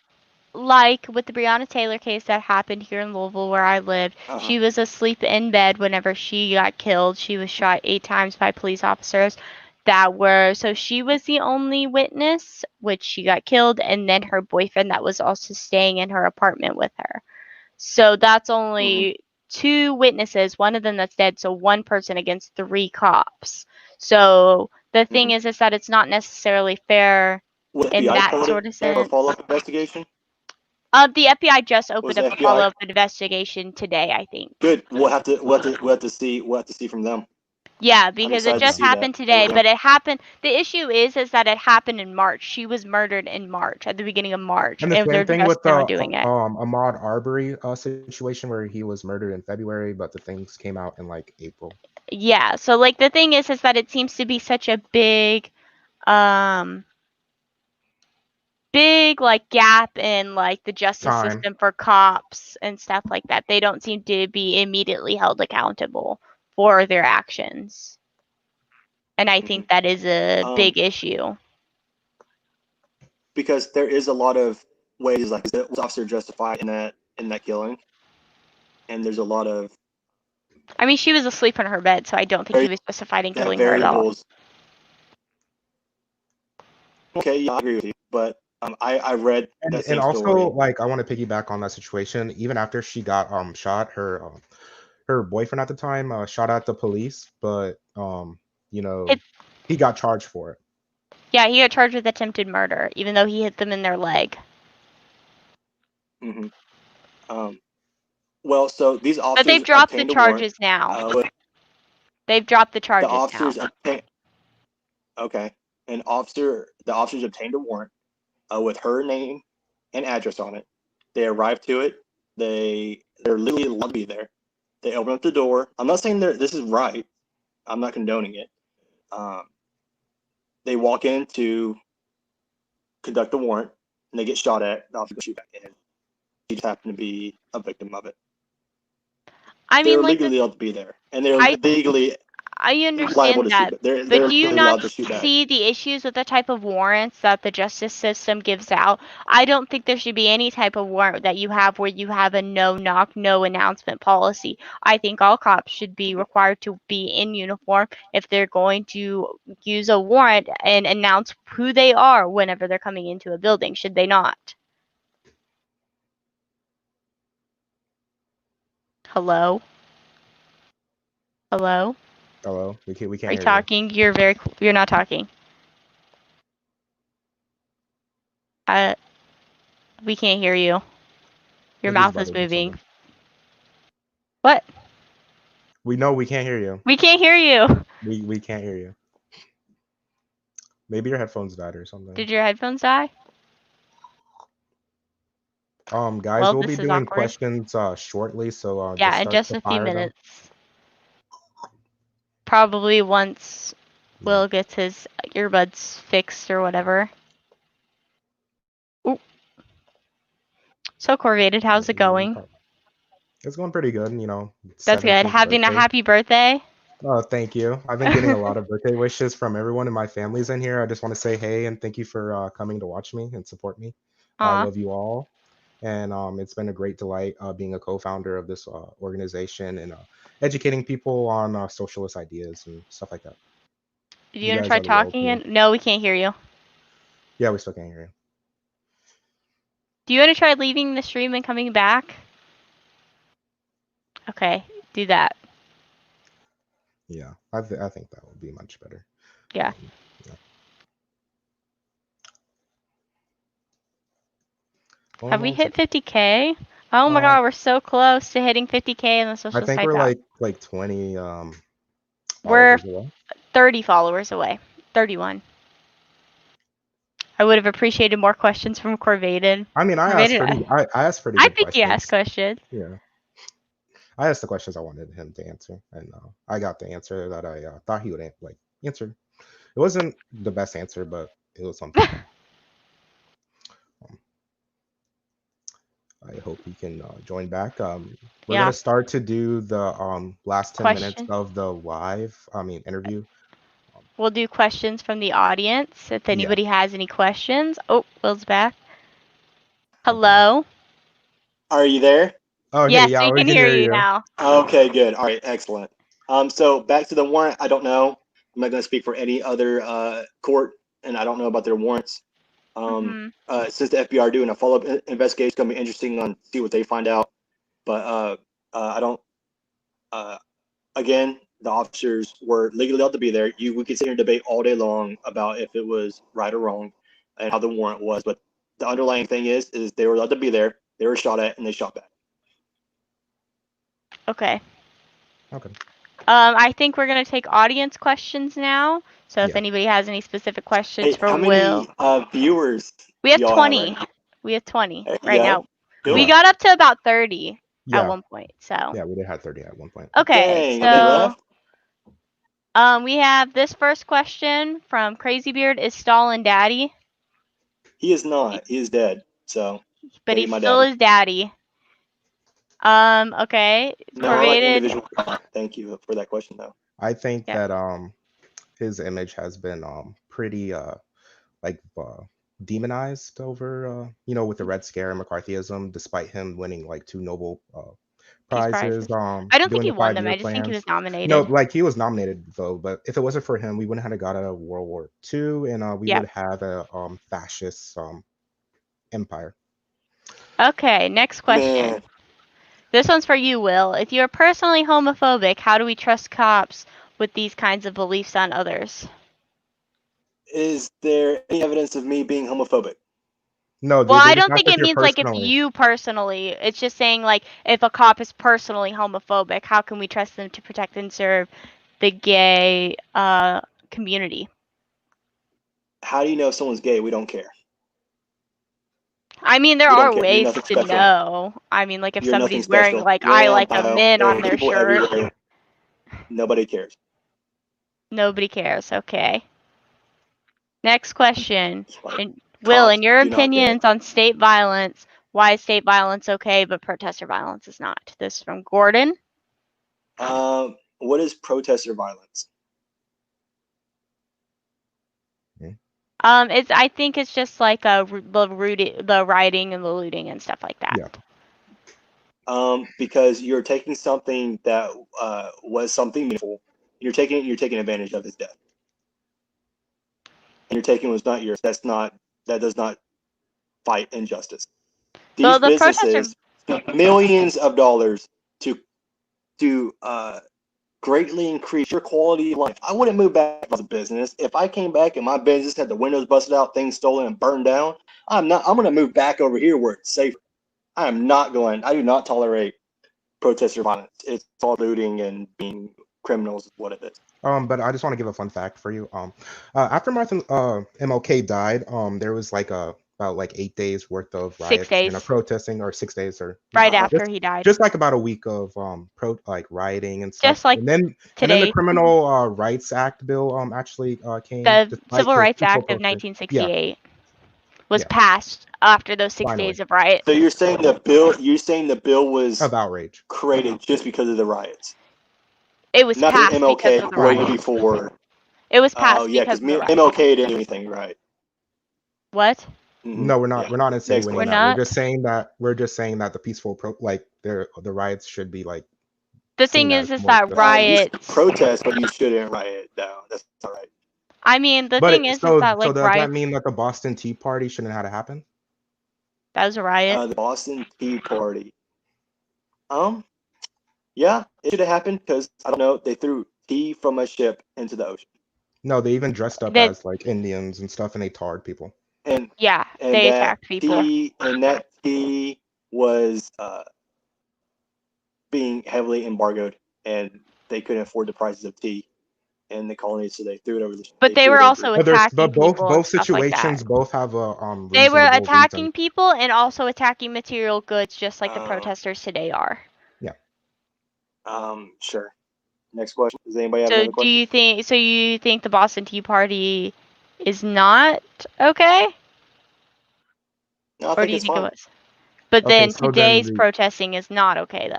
like with the Breonna Taylor case that happened here in Louisville where I lived, she was asleep in bed whenever she got killed. She was shot 8 times by police officers so she was the only witness, which she got killed, and then her boyfriend that was also staying in her apartment with her. So that's only 2 witnesses, one of them that's dead, so 1 person against 3 cops. So the thing is that it's not necessarily fair in that sort of sense. Follow-up investigation? The FBI just opened up a follow-up investigation today, I think. Good. We'll have to see from them. Yeah, because it just happened today, but it happened. The issue is that it happened in March. She was murdered in March, at the beginning of March, And the they're same thing just with now the doing it. Ahmaud Arbery situation where he was murdered in February, but the things came out in like April. Yeah, so like the thing is that it seems to be such a big like gap in like the justice system for cops and stuff like that. They don't seem to be immediately held accountable for their actions. And I think that is a big issue. Because there is a lot of ways like the officer justified in that killing. And there's a lot of I mean, she was asleep in her bed, so I don't think he was justified in killing her at all. Okay, yeah, I agree with you, but I read that same and also story. like I want to piggyback on that situation. Even after she got shot, her boyfriend at the time shot at the police, but he got charged for it. Yeah, he got charged with attempted murder, even though he hit them in their leg. Well, so these officers, but they've dropped the charges now. They've dropped the charges the officers now. Okay, the officers obtained a warrant with her name and address on it. They arrived to it. They're literally allowed to be there. They open up the door. I'm not saying this is right. I'm not condoning it. They walk in to conduct the warrant, and they get shot at. The officer shoot back in. She just happened to be a victim of it. I mean, they're legally allowed to be there, and they're legally. I understand that, but do you not see the issues with the type of warrants that the justice system gives out? I don't think there should be any type of warrant that you have where you have a no-knock, no-announcement policy. I think all cops should be required to be in uniform if they're going to use a warrant and announce who they are whenever they're coming into a building, should they not? Hello? Hello? Hello? We can't Are you hear talking? You. You're not talking. We can't hear you. Your mouth is moving. What? We know we can't hear you. We can't hear you. We can't hear you. Maybe your headphones died or something. Did your headphones die? Guys, we'll be doing questions shortly, so yeah, in just a few minutes. Probably once Will gets his earbuds fixed or whatever. Ooh. So Corvated, how's it going? It's going pretty good, That's good. Having a happy birthday. Oh, thank you. I've been getting a lot of birthday wishes from everyone in my family's in here. I just want to say hey and thank you for coming to watch me and support me. I love you all. And it's been a great delight being a co-founder of this organization and educating people on socialist ideas and stuff like that. Do you want to try talking again? No, we can't hear you. Yeah, we still can't hear you. Do you want to try leaving the stream and coming back? Okay, do that. Yeah, I think that would be much better. Yeah. Have we hit 50K? Oh my god, we're so close to hitting 50K in the social site. I think we're like 20 we're away. 30 followers away. 31. I would have appreciated more questions from Corvated. I mean, I asked pretty good questions. I think you asked questions. Yeah. I asked the questions I wanted him to answer, and I got the answer that I thought he would answer. It wasn't the best answer, but it was something. I hope he can join back. We're Yeah. gonna start to do the last 10 minutes Question. of the interview. We'll do questions from the audience. If Yeah. anybody has any questions. Oh, Will's back. Okay. Hello. Are you there? Oh, hey, Yes, yeah, we we can can hear hear you you. now. Okay, good. All right, excellent. So back to the warrant. I don't know. I'm not going to speak for any other court, and I don't know about their warrants. Since the FBI are doing a follow-up investigation, it's going to be interesting on see what they find out. But I don't. Again, the officers were legally allowed to be there. We could sit here and debate all day long about if it was right or wrong and how the warrant was, but the underlying thing is they were allowed to be there. They were shot at, and they shot back. Okay. Okay. I think we're gonna take audience questions now. So if Yeah. anybody has any specific questions Hey, for how Will, many viewers we have y'all 20. right now? We have 20 There you right go. now. Cool. We got up to about 30 at Yeah. one point. So Yeah, we did have 30 at one point. okay, Dang, and they so left? we have this first question from Crazy Beard. Is Stalin daddy? He is not. He is dead. So, But maybe he's my still daddy. his daddy. Okay. No, I like Corvated. individual. Thank you for that question, though. I think Yeah. that his image has been pretty like demonized over with the Red Scare and McCarthyism, despite him winning like 2 Nobel Peace prizes, prizes. I don't think doing he the won them. 5-year I just think he was plans. nominated. No, like he was nominated though, but if it wasn't for him, we wouldn't have got a World War II, and we Yep. would have a fascist empire. Okay, next question. Man, This one's for you, Will. If you're personally homophobic, how do we trust cops with these kinds of beliefs on others? is there any evidence of me being homophobic? No, Well, they I just don't asked think if it you're means like if personally. you personally. It's just saying like if a cop is personally homophobic, how can we trust them to protect and serve the gay community? How do you know if someone's gay? We don't care. I mean, there We don't are care. You're ways nothing to special. know. I mean, like if You're nothing somebody's wearing special. like You're I in like a Ohio. men There on are their people shirt, everywhere. Nobody cares. nobody cares. Okay. Next question. Will, Cops in your do not care. opinions on state violence, why is state violence okay but protester violence is not? This is from Gordon. What is protester violence? I think it's just like the rioting and the looting and stuff like that. Yeah. Because you're taking something that was something meaningful. You're taking advantage of his death. And you're taking was not yours. That does not fight injustice. These The businesses spend millions of dollars to greatly increase your quality of life. I wouldn't move back as a business. If I came back and my business had the windows busted out, things stolen and burned down, I'm going to move back over here where it's safer. I do not tolerate protester violence. It's all looting and being criminals is what it is. But I just want to give a fun fact for you. After Martin MLK died, there was like about like 8 days worth of 6 riots days. and protesting, or 6 days, or Right after he died. just like about a week of rioting and stuff. Just like and then today. the Criminal Rights Act bill actually came. The Civil Rights peaceful Act of protest. 1968 was Yeah. passed after those 6 Finally. days of riots. So you're saying the bill was Of outrage. created just because of the riots? It was Not passed MLK because of the way riots. before. It was passed Oh yeah, because because of the riots. MLK didn't do anything right. What? Mm-hmm. No, we're not. Yeah. We're not insinuating We're that. not? We're just saying that the peaceful the riots should be like. The thing seen is as more that just- riots. You should protest, but you shouldn't riot. No, that's not right. I mean, the But thing is so that like so does riots. that mean that the Boston Tea Party shouldn't have to happen? That was a riot. The Boston Tea Party. Yeah, it should have happened because I don't know. They threw tea from a ship into the ocean. No, they even dressed up as like Indians and stuff, and they tarred people. And yeah, they attacked people. That tea was being heavily embargoed, and they couldn't afford the prices of tea in the colonies, so they threw it over the. But they were also attacking but both people and stuff situations like that. both have a They were reasonable attacking reason. people and also attacking material goods, just like the protesters today are. Yeah. Sure. Next question. Does anybody have another question? So you think the Boston Tea Party is not okay? No, I Or think do you it's think fine. it was? But Okay, then so today's then protesting is not okay,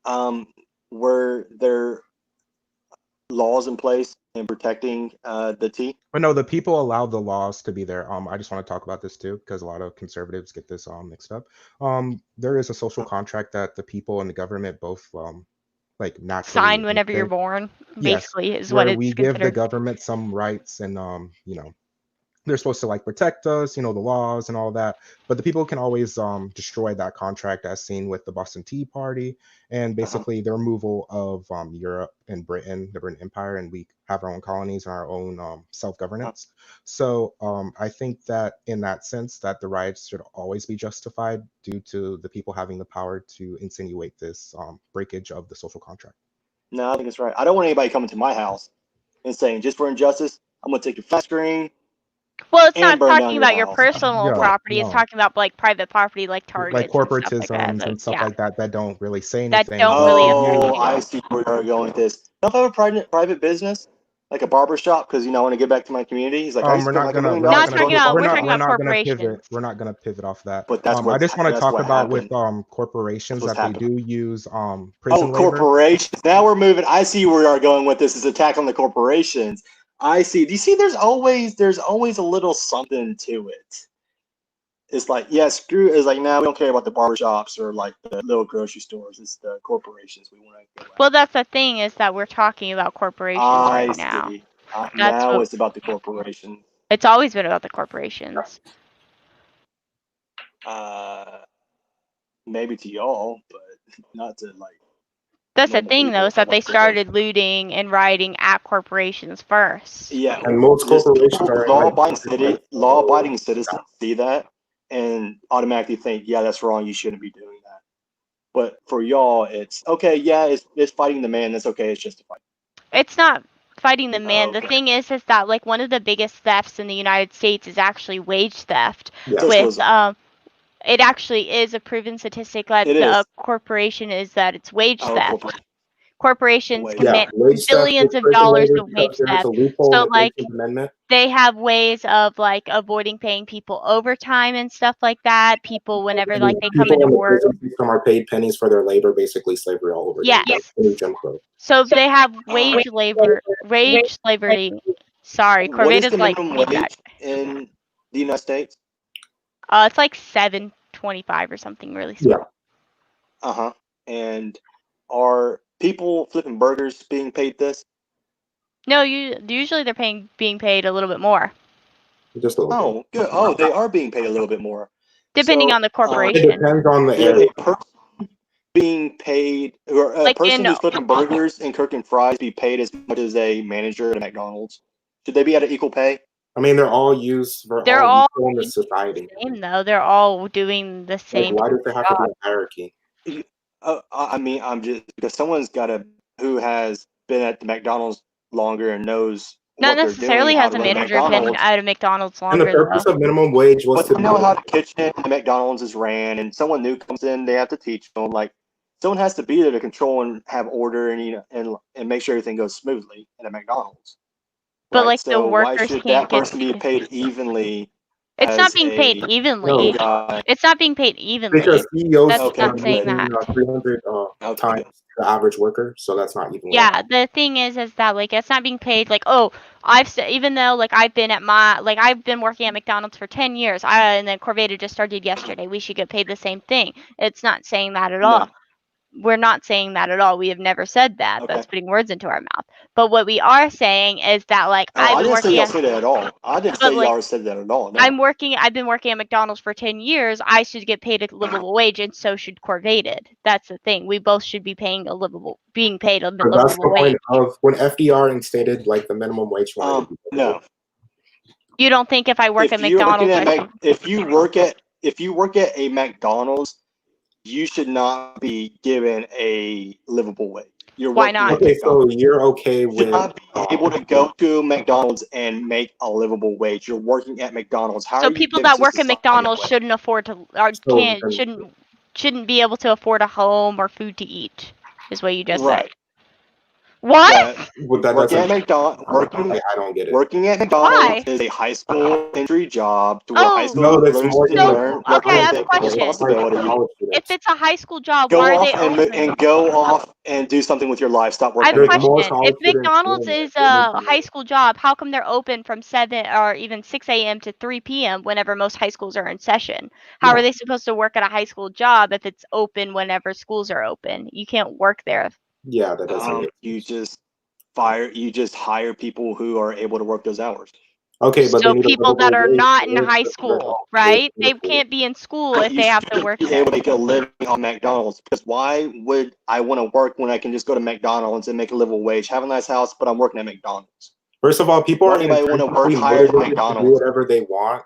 though. Were there laws in place in protecting the tea? but no, the people allowed the laws to be there. I just want to talk about this too, because a lot of conservatives get this mixed up. There is a social contract that the people and the government both like naturally Sign whenever you're born, yes, basically, is what where it's we give the considered. government some rights and you know, they're supposed to like protect us, you know, the laws and all that. But the people can always destroy that contract, as seen with the Boston Tea Party and basically the removal of Europe and Britain, the Britain Empire, and we have our own colonies and our own self-governance. So I think that in that sense, that the riots should always be justified due to the people having the power to insinuate this breakage of the social contract. No, I think it's right. I don't want anybody coming to my house and saying, just for injustice, I'm going to take your flat screen. Well, it's And not burn down talking your about your house. personal Yeah, property. It's no. talking about like private property, like Like Targets and stuff like that. corporatisms So, and stuff yeah, like that that don't really say that anything. don't but really you- affect Oh, you. I see where you're going with this. Don't have a private business, like a barber shop, because I want to get back to my community. He's like, I we're spent not like $1 gonna million we're not Not gonna talking pivot, about- we're we're not talking we're about not gonna pivot corporations. we're not gonna pivot off that. But that's I just want to that's talk what about with happened. corporations That's that what's they do happening. use prison Oh, labor. corporations. Now we're moving. I see where we are going with this. Is attack on the corporations. I see. Do you see? There's always a little something to it. It's like, yeah, screw. It's like, now we don't care about the barbershops or like the little grocery stores. It's the corporations we want to go Well, that's the thing, is that we're talking about corporations right now. see. Now what- it's about the corporation. It's always been about the corporations. Maybe to y'all, but not to like. That's the normal thing, people. though, is that they started looting and rioting at corporations first. Yeah, And most just corporations people, are law-abiding citizens see that and automatically think, yeah, that's wrong. You shouldn't be doing that. But for y'all, it's okay. Yeah, it's fighting the man. That's okay. It's justified. It's not fighting the man. Okay. The thing is that like one of the biggest thefts in the United States is actually wage theft. Yeah. With it actually is a proven statistic that It the is. corporation is that it's wage Oh, theft. Corporations Wage. commit wage theft billions with of dollars prison of labor, wage there's theft. a loophole So in the like 18th Amendment. they have ways of like avoiding paying people overtime and stuff like that. People whenever like they come into work. Prison system are paid pennies for their labor, basically slavery all over again. Yes. Jim Crow. So they have wage slavery. Sorry, What is Corvated's the like minimum feedback. wage in the United States? It's like $7.25 or something really small. Yeah. And are people flipping burgers being paid this? No, usually they're being paid a little bit more. Just a little. Oh, good. Oh, they are being paid a little bit more. Depending So, on the corporation. It depends on the area. A person being paid, or a Like person who's flipping burgers and cooking fries be paid as much as a manager at a McDonald's? Should they be at an equal pay? I mean, they're all used for They're all in the society. Same though. They're all doing the same. Like, why does there have to be a hierarchy? I mean, I'm just because someone's got to who has been at the McDonald's longer and knows. Not necessarily has a manager been at a McDonald's longer. And the purpose of minimum wage was to know how the kitchen and the McDonald's is ran, and someone new comes in, they have to teach them. Like someone has to be there to control and have order, and and make sure everything goes smoothly at a McDonald's. But right? like So the workers why should can't that person be paid evenly? It's not being paid evenly. It's not being paid evenly. Because CEOs that's not saying that. 300 times the average worker, so that's not even. Yeah, the thing is that like it's not being paid like, oh, even though like I've been working at McDonald's for 10 years. And then Corvated just started yesterday. We should get paid the same thing. It's not saying that at all. We're not saying that at all. We have never said that. That's putting words into our mouth. But what we are saying is that like I didn't say y'all said that at all. I didn't say y'all said that at all. No. I've been working at McDonald's for 10 years. I should get paid a livable wage, and so should Corvated. That's the thing. We both should be being paid a livable That's the wage. point of when FDR instated like the minimum wage. No. You don't think if I work at McDonald's, if you work at a McDonald's, you should not be given a livable wage. Why not? Okay, so you're okay with not be able to go to McDonald's and make a livable wage. You're working at McDonald's. So people that work at McDonald's shouldn't afford to, or shouldn't be able to afford a home or food to eat, is what you just said. What? But that Working doesn't. at McDonald's, I don't get it. working at McDonald's is a high school entry job to where high Oh, school No, that's learners more to than learn okay, work I have a ethic and question. responsibility. If it's a high school job, Go why are off they and open? go off and do something with your life. Stop I have working a at There's more McDonald's. question. college If students McDonald's doing it. is a high school job, how come they're open from 7 or even 6 a.m. to 3 p.m. whenever most high schools are in session? How are Yeah. they supposed to work at a high school job if it's open whenever schools are open? You can't work there. Yeah, that doesn't make You sense. just hire people who are able to work those hours. Okay, but So they need people a that are livable not wage in high to school, live right? They for. can't be in school if they You have to should work be there. able to make a living on McDonald's, because why would I want to work when I can just go to McDonald's and make a livable wage, have a nice house, but I'm working at McDonald's? First of all, people Why are would anybody want to work intrinsically higher than motivated to do McDonald's? whatever they want.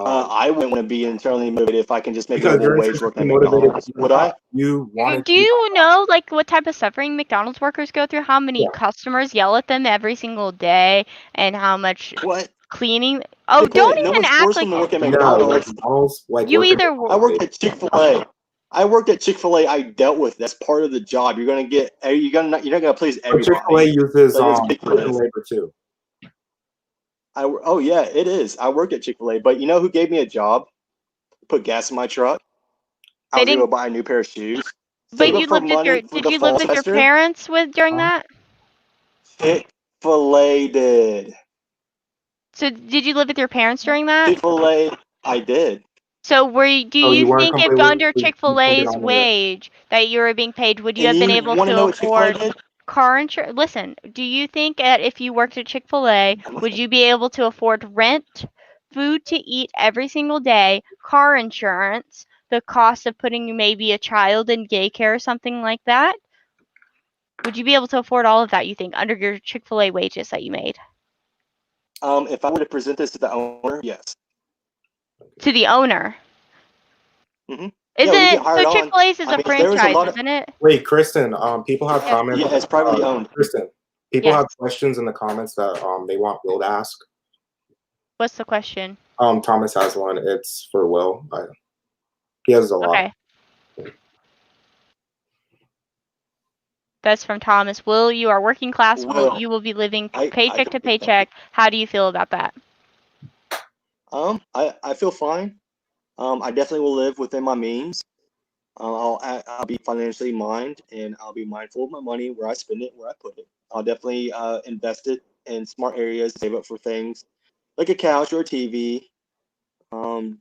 I wouldn't want to be internally motivated if I can just make a Because livable you're wage working intrinsically at motivated McDonald's. to do Would I? you want Do to. you know like what type of suffering McDonald's workers go through? How many Yeah. customers yell at them every single day, and how much What? cleaning? Oh, Because don't no even one's act forcing like them to work at McDonald's. McDonald's, like you working either I worked at Chick-fil-A. I worked at Chick-fil-A. I dealt with that's part of the job. You're not gonna please But Chick-fil-A everybody. uses So it's person ridiculous. labor too. Oh yeah, it is. I worked at Chick-fil-A, but you know who gave me a job? Put gas in my truck. I They was able didn't. to buy a new pair of shoes. But Save you up for lived with your. money for Did the you live fall with your semester. parents with during that? Chick-fil-A did. So did you live with your parents during that? Chick-fil-A, I did. So do So you you weren't think if completely under dependent Chick-fil-A's on your. wage that you were being paid, would you have And been you able want to to know what Chick-fil-A afford did? car insurance? Listen, do you think that if you worked at Chick-fil-A, would you be able to afford rent, food to eat every single day, car insurance, the cost of putting maybe a child in daycare or something like that? Would you be able to afford all of that, you think, under your Chick-fil-A wages that you made? If I were to present this to the owner, yes. To the owner. Mm-hmm. Isn't Yeah, you get it? hired So on. Chick-fil-A's is I a mean, there was a franchise, lot of. isn't it? Wait, Kristen. People have comments. Yeah, it's privately owned. Kristen, people Yes. have questions in the comments that they want Will to ask. What's the question? Thomas has one. It's for Will. He has a lot. Okay. That's from Thomas. Will, you are working class. You will be living paycheck to paycheck. How do you feel about that? I feel fine. I definitely will live within my means. I'll be financially minded, and I'll be mindful of my money, where I spend it, where I put it. I'll definitely invest it in smart areas, save up for things like a couch or a TV.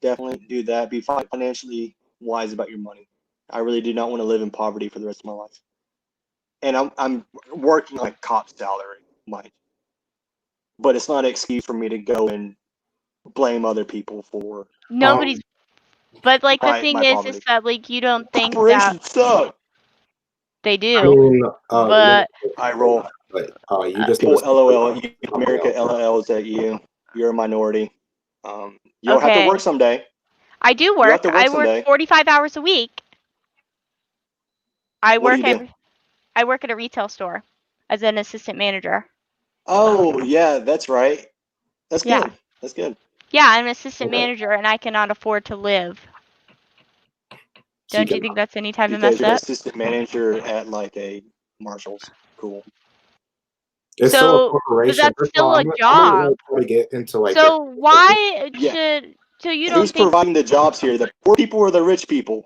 Definitely do that. Be financially wise about your money. I really do not want to live in poverty for the rest of my life. And I'm working on a cop salary, mind you. But it's not an excuse for me to go and blame other people for Nobody's. But like the my thing is poverty. that like you don't think that Corporations suck. they do. I mean, But I roll. But you just People LOL. America LOLs at you. You're a minority. You'll have to work someday. I do You'll have work. to work I work someday. 45 hours a week. I What work do you do? I work at a retail store as an assistant manager. Oh yeah, that's right. That's Yeah. good. That's good. Yeah, I'm an assistant manager and I cannot afford to live. Don't you think that's any type of mess Because you're an up? assistant manager at like a Marshall's. Cool. It's still a corporation. But that's still a job. I'm gonna get into like. So why should? So you don't Who's think? providing the jobs here? The poor people or the rich people?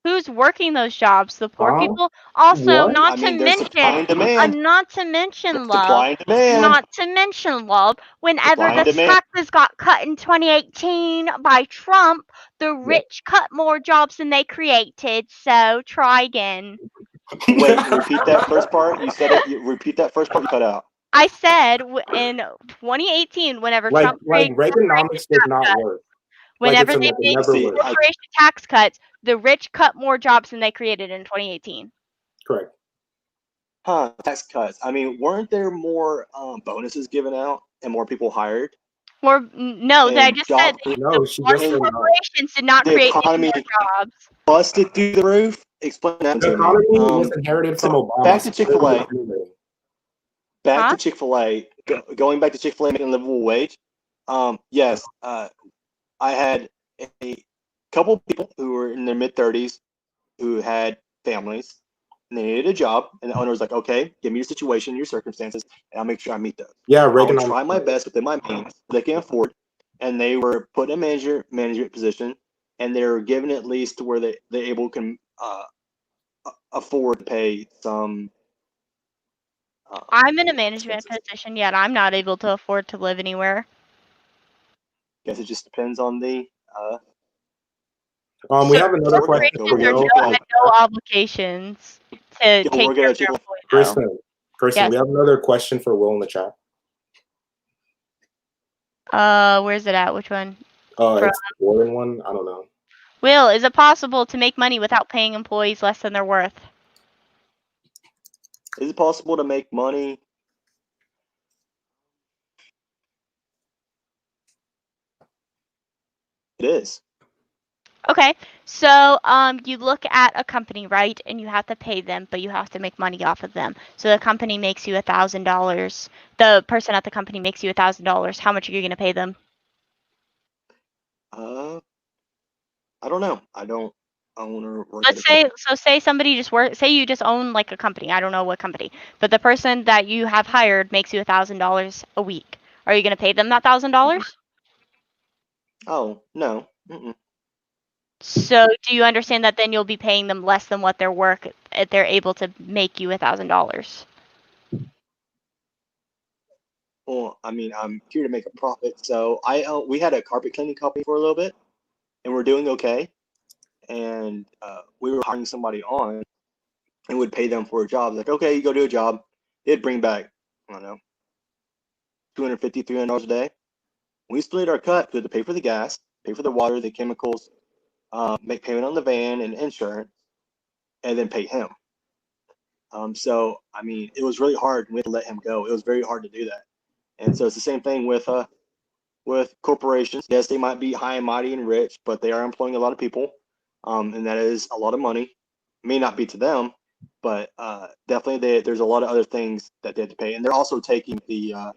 Who's working those jobs? The poor Huh? people. Also, What? not I to mean, there's supply and demand. not to mention There's love. supply and demand. Not to mention love. Whenever Supply and the demand. taxes got cut in 2018 by Trump, the rich cut more jobs than they created. So try again. Wait, repeat that first part. You said it. Repeat that first part. You cut out. I said in 2018, whenever Trump created Reaganomics does not work. whenever they made See, corporation tax cuts, the rich cut more jobs than they created in 2018. Correct. Huh? Tax cuts. I mean, weren't there more bonuses given out and more people hired? Or no, I just said no. She just said corporations did not create more jobs. Busted through the roof. Explain that to me. The economy was inherited from Obama. Back to Chick-fil-A. Huh? To Chick-fil-A. Going back to Chick-fil-A making a livable wage. Yes. I had a couple people who were in their mid-30s who had families. and they needed a job, and the owner was like, okay, give me your situation, your circumstances, and I'll make sure I meet those. Yeah, I Reagan. will try my best within my means they can afford, and they were put in a management position, and they were given at least to where they can afford to pay some. I'm in a management position, yet I'm not able to afford to live anywhere. Guess it just depends on the. We have another question for Corporations Will. have no obligations to take care of their employees. Kristen, we have another question for Will in the chat. Where's it at? Which one? It's more than one. I don't know. Will, is it possible to make money without paying employees less than they're worth? Is it possible to make money? It is. Okay, so you look at a company, right, and you have to pay them, but you have to make money off of them. So the company makes you $1,000. The person at the company makes you $1,000. How much are you going to pay them? I don't know. I don't own or work. Say somebody just say you just own like a company. I don't know what company, but the person that you have hired makes you $1,000 a week. Are you going to pay them that $1,000? Oh no. Mm-mm. So do you understand that then you'll be paying them less than what they're worth if they're able to make you $1,000? Well, I mean, I'm here to make a profit. So we had a carpet cleaning company for a little bit, and we're doing okay. And we were hiring somebody on, and would pay them for a job. Like, okay, you go do a job. They'd bring back, I don't know, $250, $300 a day. We split our cut to pay for the gas, pay for the water, the chemicals, make payment on the van and insurance, and then pay him. So I mean, it was really hard. We had to let him go. It was very hard to do that. And so it's the same thing with corporations. Yes, they might be high and mighty and rich, but they are employing a lot of people, and that is a lot of money. May not be to them, but definitely there's a lot of other things that they have to pay, and they're also taking the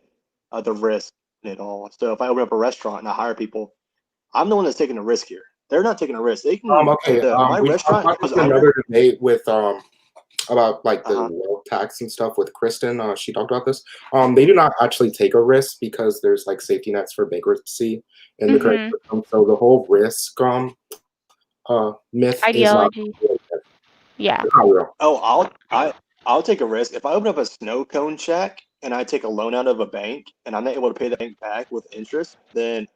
risk in it all. So if I open up a restaurant and I hire people, I'm the one that's taking the risk here. They're not taking a risk. They can. My restaurant was another debate with about like the wealth tax and stuff with Kristen. She talked about this. They do not actually take a risk because there's like safety nets for bankruptcy in the current system. So the whole risk myth ideology. Is not yeah. It's not real. Oh, I'll take a risk if I open up a snow cone shack and I take a loan out of a bank and I'm not able to pay the bank back with interest. Then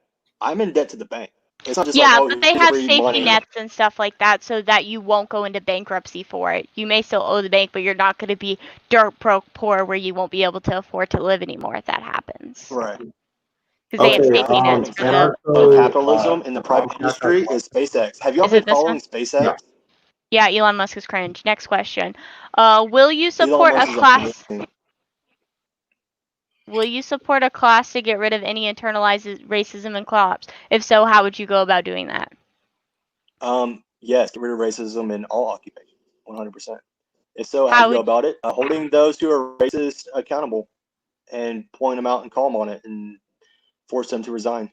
I'm in debt to the bank. It's not just but they have safety nets and stuff like that so that you won't go into bankruptcy for it. You may still owe the bank, but you're not going to be dirt broke poor where you won't be able to afford to live anymore if that happens. Right. Because they have safety nets for capitalism in the private industry is SpaceX. Have y'all been following SpaceX? Yeah, Elon Musk is cringe. Next question. Will you support a class? Will you support a class to get rid of any internalized racism in cops? If so, how would you go about doing that? Yes, get rid of racism in all occupations, 100%. If so, how do you go about it? Holding those who are racist accountable and pointing them out and call them on it and force them to resign.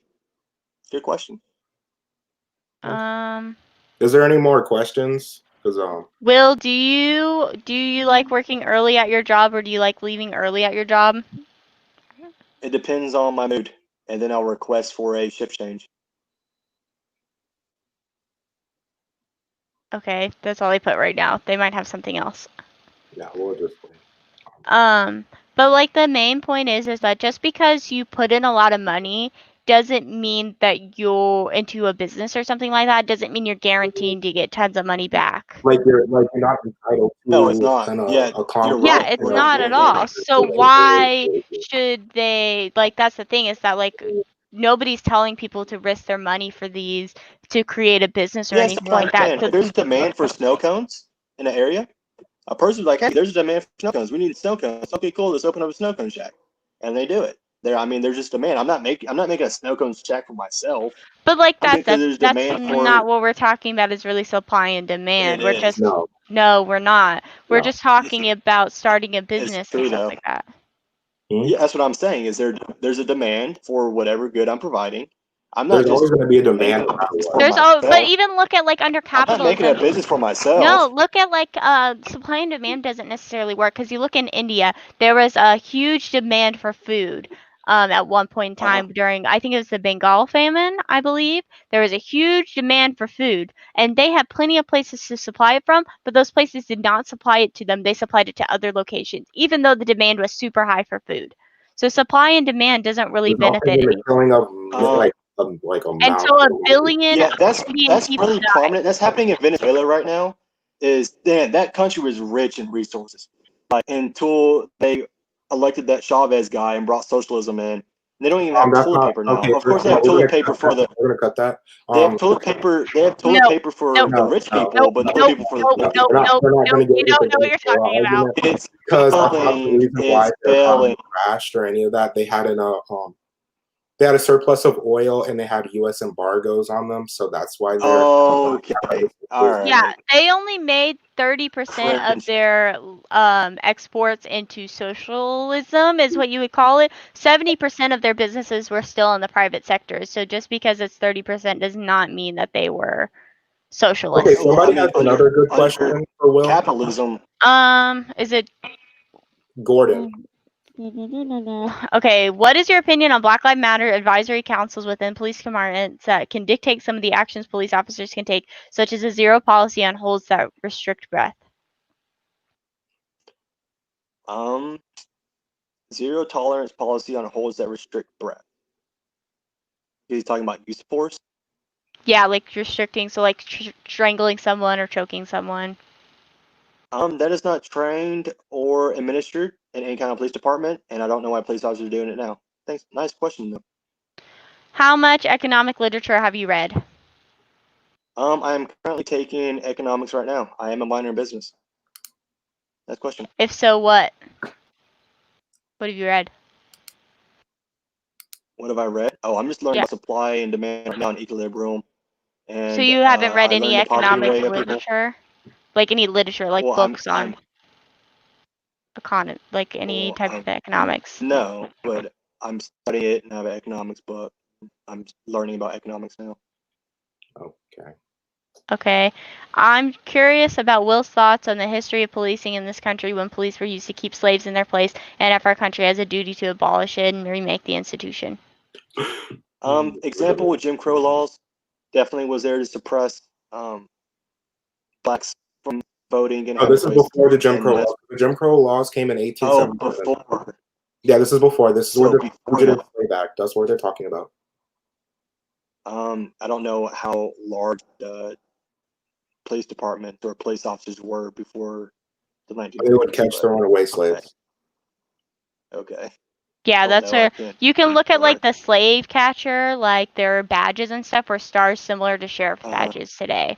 Good question. Is there any more questions? Will, do you like working early at your job or do you like leaving early at your job? It depends on my mood, and then I'll request for a shift change. Okay, that's all they put right now. They might have something else. Yeah, we'll just wait. But like the main point is that just because you put in a lot of money doesn't mean that you're into a business or something like that. Doesn't mean you're guaranteed to get tons of money back. Like you're not entitled to. No, it's not. It's not at all. So why should they? Like that's the thing is that like nobody's telling people to risk their money for these to create a business or anything like that. If there's demand for snow cones in the area, a person's like, hey, there's a demand for snow cones. We need snow cones. Okay, cool. Let's open up a snow cone shack, and they do it. There's just demand. I'm not making a snow cone shack for myself. But like that's not what we're talking about. Is really supply and demand. We're just no, we're not. We're just talking about starting a business and stuff like that. Yeah, that's what I'm saying. Is there's a demand for whatever good I'm providing. I'm not There's always just going to be a making demand. a No matter business what. for There's myself. but even look at like under I'm not making a capitalism. business for myself. No, look at like supply and demand doesn't necessarily work because you look in India, there was a huge demand for food. At one point in time during, I think it was the Bengal famine, I believe, there was a huge demand for food, and they had plenty of places to supply it from, but those places did not supply it to them. They supplied it to other locations, even though the demand was super high for food. So supply and demand doesn't really There's also benefit been the any. killing of like a And mouse. so a billion Yeah, that's Indian people really died. prominent. That's happening in Venezuela right now. That country was rich in resources, like until they elected that Chavez guy and brought socialism in. They don't even have That's toilet not paper now. okay. Of course, they have toilet paper for the. We're gonna cut that. They have toilet paper. They have toilet No, paper for no, the rich people, nope, but no nope, people for the nope, poor nope, people. nope, We're not going to nope. get You don't into know what you're the talking about. argument It's because that's not the failing. reason why It's their economy failing. crashed or any of that. They had a surplus of oil and they had U.S. embargoes on them, so that's why they're Okay, all right. Yeah, they only made 30% of Cringe. their exports into socialism, is what you would call it. 70% of their businesses were still in the private sector. So just because it's 30% does not mean that they were socialist. Okay, somebody has another good question for Will. Capitalism. Is it Gordon? Okay, what is your opinion on Black Lives Matter advisory councils within police departments that can dictate some of the actions police officers can take, such as a zero policy on holds that restrict breath? Zero tolerance policy on holds that restrict breath. He's talking about use of force. Yeah, like restricting, so like strangling someone or choking someone. That is not trained or administered in any kind of police department, and I don't know why police officers are doing it now. Thanks. Nice question, though. How much economic literature have you read? I am currently taking economics right now. I am a minor in business. Next question. If so, what? What have you read? What have I read? Oh, I'm just learning about supply and demand right now in equilibrium. And so you haven't read I any learned the poverty economic rate of people. literature? Like any literature, like Well, books on like any type of economics? No, but I'm studying it and I have an economics book. I'm learning about economics now. Okay. Okay. I'm curious about Will's thoughts on the history of policing in this country when police were used to keep slaves in their place, and if our country has a duty to abolish it and remake the institution. Example with Jim Crow laws definitely was there to suppress blacks from voting and this is before the Jim Crow laws. The Jim Crow laws came in 1877. Oh, before. Yeah, this is before. This is So where the before Fugitive that. Slave Act. That's what they're talking about. I don't know how large the police department or police officers were before the 1930s. They would catch their runaway slaves. Okay. Yeah, that's where you can look at like the slave catcher, like their badges and stuff were stars similar to sheriff's badges today.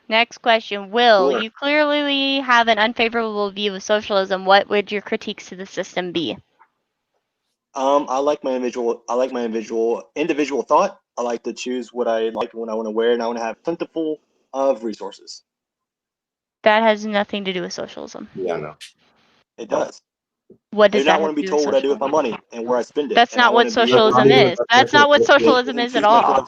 Next question. Will, you clearly have an unfavorable view of socialism. What would your critiques to the system be? I like my individual thought. I like to choose what I like when I want to wear, and I want to have plentiful of resources. That has nothing to do with socialism. Yeah, no. It does. What does I do not want to be told what I do with my money and where I spend it. That's not what socialism is. That's not what socialism is at all.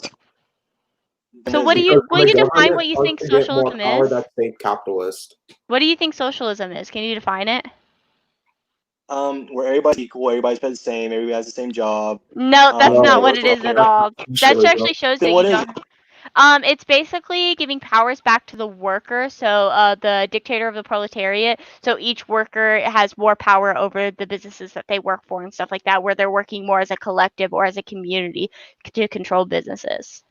So will you define what you think socialism is? That's fake capitalist. What do you think socialism is? Can you define it? Where everybody's equal, everybody's paid the same, everybody has the same job. No, that's not what it is at all. That actually shows that you don't. It's basically giving powers back to the worker, so the dictator of the proletariat. So each worker has more power over the businesses that they work for and stuff like that, where they're working more as a collective or as a community to control businesses.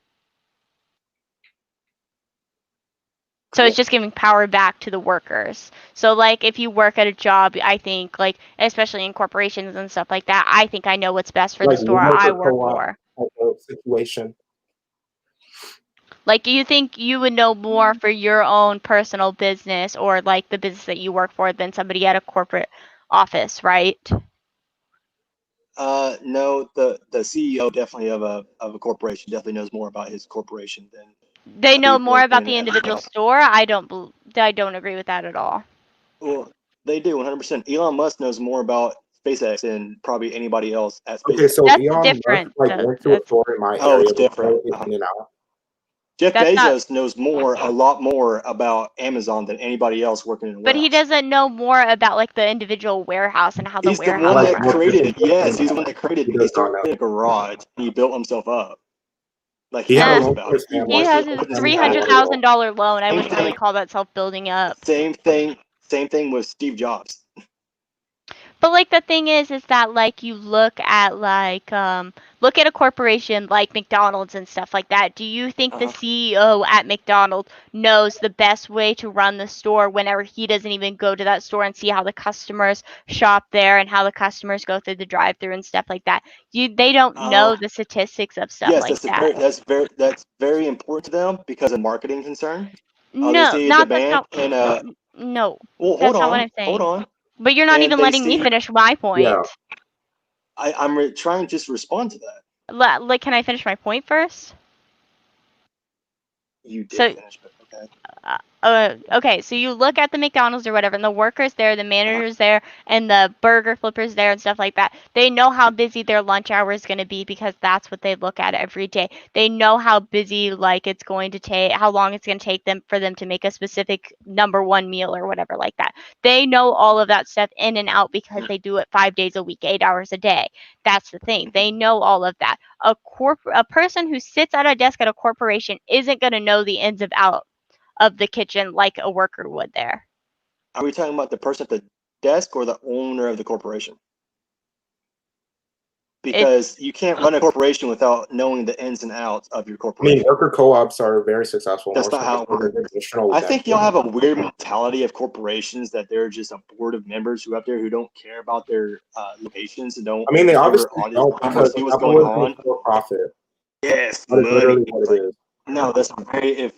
So it's just giving power back to the workers. So like if you work at a job, I think like especially in corporations and stuff like that, I think I know what's best for the store I work for. Situation. Like you think you would know more for your own personal business or like the business that you work for than somebody at a corporate office, right? No, the CEO definitely of a corporation definitely knows more about his corporation than they know more about the individual store. I don't agree with that at all. Well, they do 100%. Elon Musk knows more about SpaceX than probably anybody else at SpaceX. Okay, so That's Elon different, Musk though. went to a store in my Oh, area it's different. before it in and out. Jeff That's not- Bezos knows a lot more about Amazon than anybody else working in a But warehouse. he doesn't know more about like the individual warehouse and how the He's the warehouse one that runs. created it. Yes, he's the one that created He it. He does not started in a garage and he built himself up. Like He he had a knows loan about for it. his He family. He wants has to his open his $300,000 loan. I Same wouldn't really thing. call that self-building up. Same thing with Steve Jobs. But like the thing is that like you look at look at a corporation like McDonald's and stuff like that. Do you think the CEO at McDonald's knows the best way to run the store whenever he doesn't even go to that store and see how the customers shop there and how the customers go through the drive-through and stuff like that? They don't know the statistics of stuff like that. That's very important to them because of marketing concern. No, they see not demand that's and no. well, That's not what I'm saying. hold on. But you're not And even they letting me see- finish my point. Yeah. I'm trying to just respond to that. Like, can I finish my point first? You did So- finish, but okay. Okay, so you look at the McDonald's or whatever, and the workers there, the managers there, and the burger flippers there and stuff like that. They know how busy their lunch hour is going to be because that's what they look at every day. They know how busy, like, it's going to take, how long it's going to take them for them to make a specific number one meal or whatever like that. They know all of that stuff in and out because they do it 5 days a week, 8 hours a day. That's the thing. They know all of that. A person who sits at a desk at a corporation isn't going to know the ins and outs of the kitchen like a worker would there. Are we talking about the person at the desk or the owner of the corporation? Because you can't run a corporation without knowing the ins and outs of your I corporation. mean, worker co-ops are very successful. That's not how it works. I think y'all have a weird mentality of corporations that they're just a board of members who up there who don't care about their locations and don't. I mean, they ever obviously audit don't and because see what's going capitalism on. is for profit. Yes, That is money. literally what it is. No, that's very if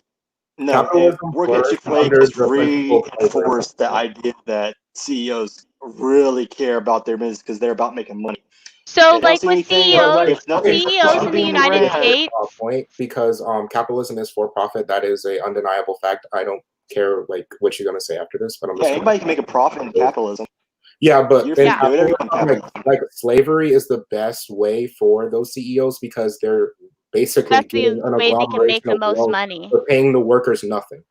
Capitalism work at flourished Chick-fil-A under just the principle of reinforce the idea that CEOs really care about their business because they're about making money. So They don't like see with anything CEOs, if nothing's CEOs in the being United ran. States. Point because capitalism is for profit. That is a undeniable fact. I don't care like what you're gonna say after this, but I'm just anybody can make a profit in capitalism. Yeah, but You're then free to do it capitalism, like slavery is the best way for those CEOs because they're basically That's the getting an way they can make agglomeration the of most wealth money. for paying the workers nothing.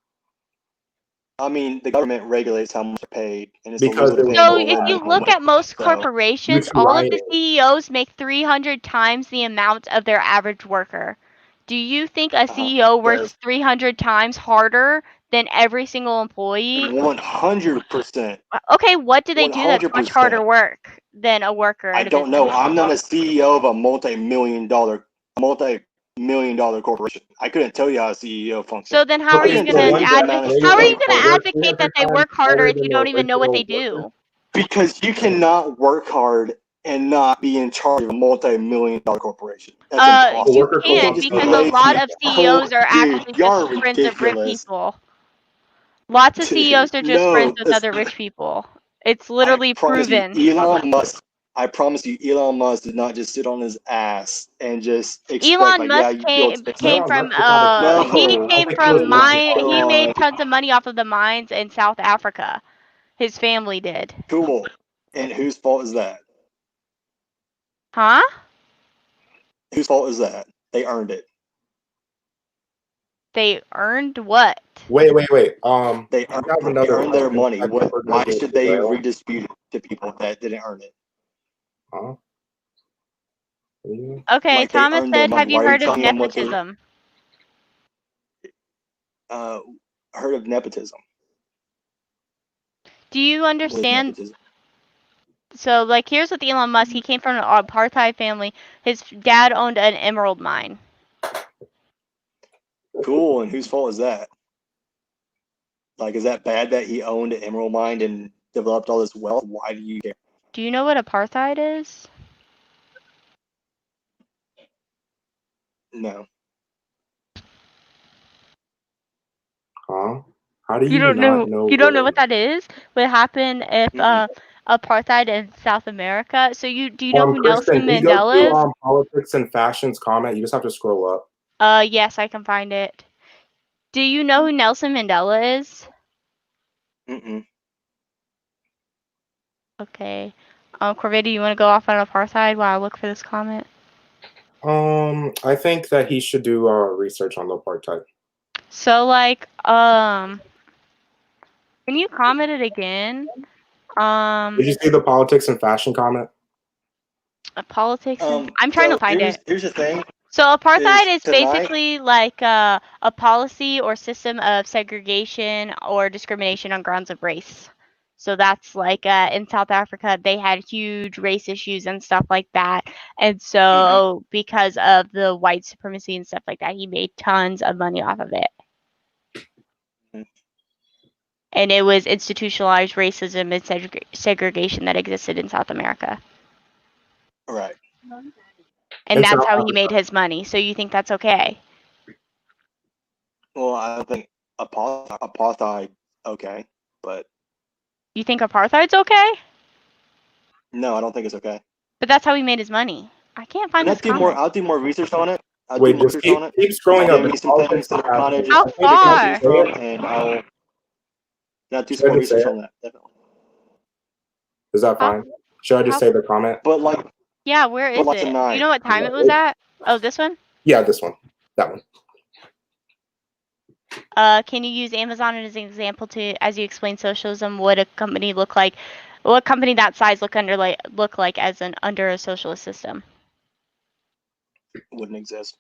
I mean, the government regulates how much they're paid, and it's Because illegal to pay So more if than you minimum look wage. at most So, corporations, Due to all of the rioting. CEOs make 300 times the amount of their average worker. Do you think a CEO works 300 times harder than every single employee? 100%. Okay, what do they do that's much 100%. harder work than a worker? I at a don't know. business? I'm not a CEO of a multi-million dollar corporation. I couldn't tell you how a CEO functions. So then how are you Okay, going so to one amount of advocate that they work harder if you don't even know what they do? Because you cannot work hard and not be in charge of a multi-million dollar corporation. That's impossible. You can't because a lot of CEOs are actually just friends of rich people. Lots of CEOs are just friends with other rich people. It's literally proven. I promise you, Elon Musk did not just sit on his ass and just expect, Elon Musk came from he made tons of money off of the mines in South Africa. His family did. Cool. And whose fault is that? Huh? Whose fault is that? They earned it. They earned what? Wait. They earned their money. Why should they redistribute it to people that didn't earn it? Huh? Okay, Thomas said, have you heard of nepotism? Heard of nepotism. Do you understand? So, like, here's with Elon Musk. He came from an apartheid family. His dad owned an emerald mine. Cool. And whose fault is that? Like, is that bad that he owned an emerald mine and developed all this wealth? Why do you care? Do you know what apartheid is? No. Huh? How do You don't not know? You don't know what that is? What happened if apartheid in South America? So do you know who Kristen, Nelson Mandela is? Politics and Fashions comment. You just have to scroll up. Yes, I can find it. Do you know who Nelson Mandela is? Mm-mm. Okay. Corvated, you want to go off on apartheid while I look for this comment? I think that he should do research on the apartheid. So like, can you comment it again? Did you see the politics and fashion comment? Politics. I'm trying to find it. Here's the thing. So apartheid is tonight- basically like a policy or system of segregation or discrimination on grounds of race. So that's like in South Africa, they had huge race issues and stuff like that. And so because of the white supremacy and stuff like that, he made tons of money off of it. And it was institutionalized racism and segregation that existed in South America. Right. And that's how he made his money. So you think that's okay? Well, I think apartheid okay, but You think apartheid's okay? no, I don't think it's okay. But that's how he made his money. I can't find this comment. I'll do more research on it. Wait, just keep scrolling up. Some things that are kind of How far? And I'll do some more research on that. Definitely. Is that fine? Should I just say the comment? But like, yeah, where is it? Tonight. You know what time it was at? Oh, this one? Yeah, this one. That one. Can you use Amazon as an example to, as you explain socialism, what a company look like? What company that size look like as an under a socialist system? Wouldn't exist.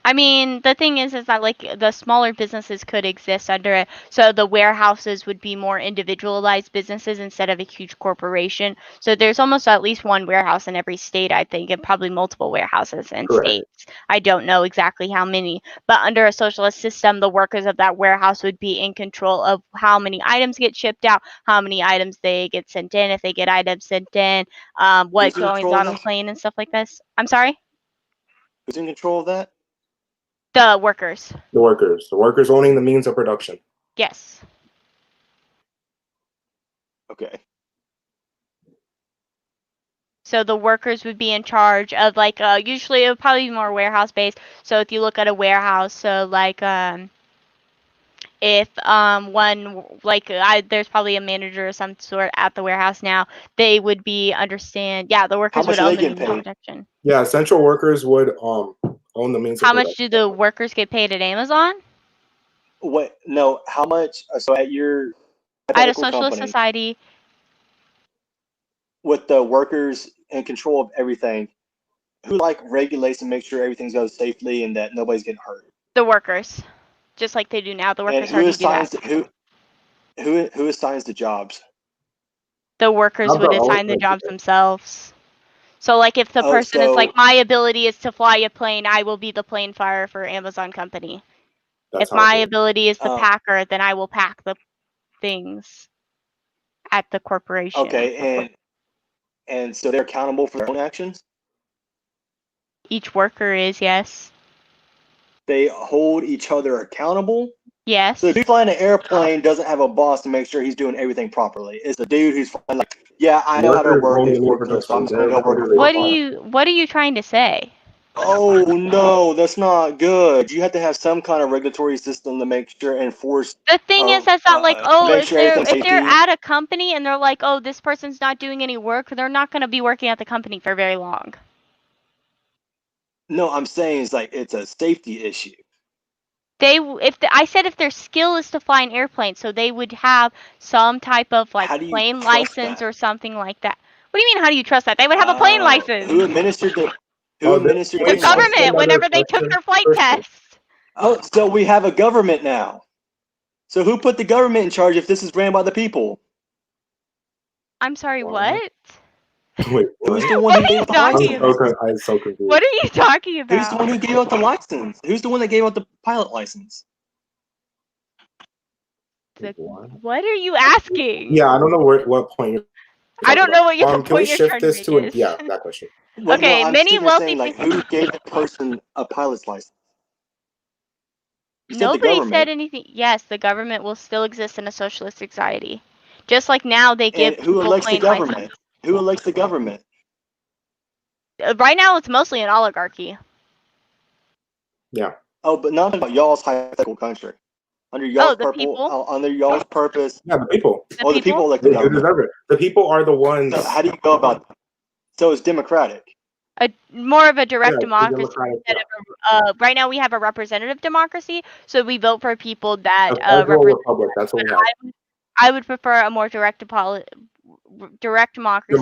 I mean, the thing is that like the smaller businesses could exist under it. So the warehouses would be more individualized businesses instead of a huge corporation. So there's almost at least one warehouse in every state, I think, and probably multiple warehouses in states. I don't know exactly how many, but under a socialist system, the workers of that warehouse would be in control of how many items get shipped out, how many items they get sent in, if they get items sent in, what goes on a plane and stuff like this. I'm sorry? Who's in control of that? The workers. The workers. The workers owning the means of production. Yes. Okay. So the workers would be in charge of like usually it would probably be more warehouse based. So if you look at a warehouse, so like if one like there's probably a manager or some sort at the warehouse now, they would be the workers would own the means of production. Yeah, essential workers would own the means of production. How much do the workers get paid at Amazon? What? No, how much? So at your at a socialist society, with the workers in control of everything, who like regulates and makes sure everything goes safely and that nobody's getting hurt? The workers, just like they do now. The workers already do that. Who assigns the jobs? The workers would assign the jobs themselves. So like if the person is like, my ability is to fly a plane, I will be the plane flyer for Amazon company. If my ability is the packer, then I will pack the things at the corporation. Okay, and so they're accountable for their own actions? Each worker is, yes. They hold each other accountable? Yes. So the dude flying an airplane doesn't have a boss to make sure he's doing everything properly. It's the dude who's flying like, yeah, I know how to work this forklift, so I'm just gonna go work. What are you trying to say? Oh no, that's not good. You have to have some kind of regulatory system to make sure enforce. The thing is that's not like, if they're at a company and they're like, oh, this person's not doing any work, they're not gonna be working at the company for very long. No, I'm saying it's a safety issue. I said if their skill is to fly an airplane, so they would have some type of like plane license or something like that. What do you mean? How do you trust that? They would have a plane license. Who administered the government whenever they took their flight tests? Oh, so we have a government now. So who put the government in charge if this is ran by the people? I'm sorry, what? Wait, who's the one who gave the license? I'm so confused. What are you talking about? Who's the one who gave out the license? Who's the one that gave out the pilot license? What are you asking? Yeah, I don't know what point you're. I don't know what you're trying to make. Can we shift this to that question? Well, okay, no, many wealthy people. Who gave the person a pilot's license? Nobody said anything. Yes, the government will still exist in a socialist society, just like now they give who elects the government? License. Who elects the government? Right now, it's mostly an oligarchy. Yeah. Oh, but not about y'all's hypothetical country. under y'all's the people. under y'all's purpose. Yeah, the people. The people elect the They government. deserve it. The people are the ones. So how do you go about that? So it's democratic. More of a direct democracy. democratic, Instead of right now we have a representative democracy, so we vote for people that A federal represent. republic. That's what we have. I would prefer a more direct democracy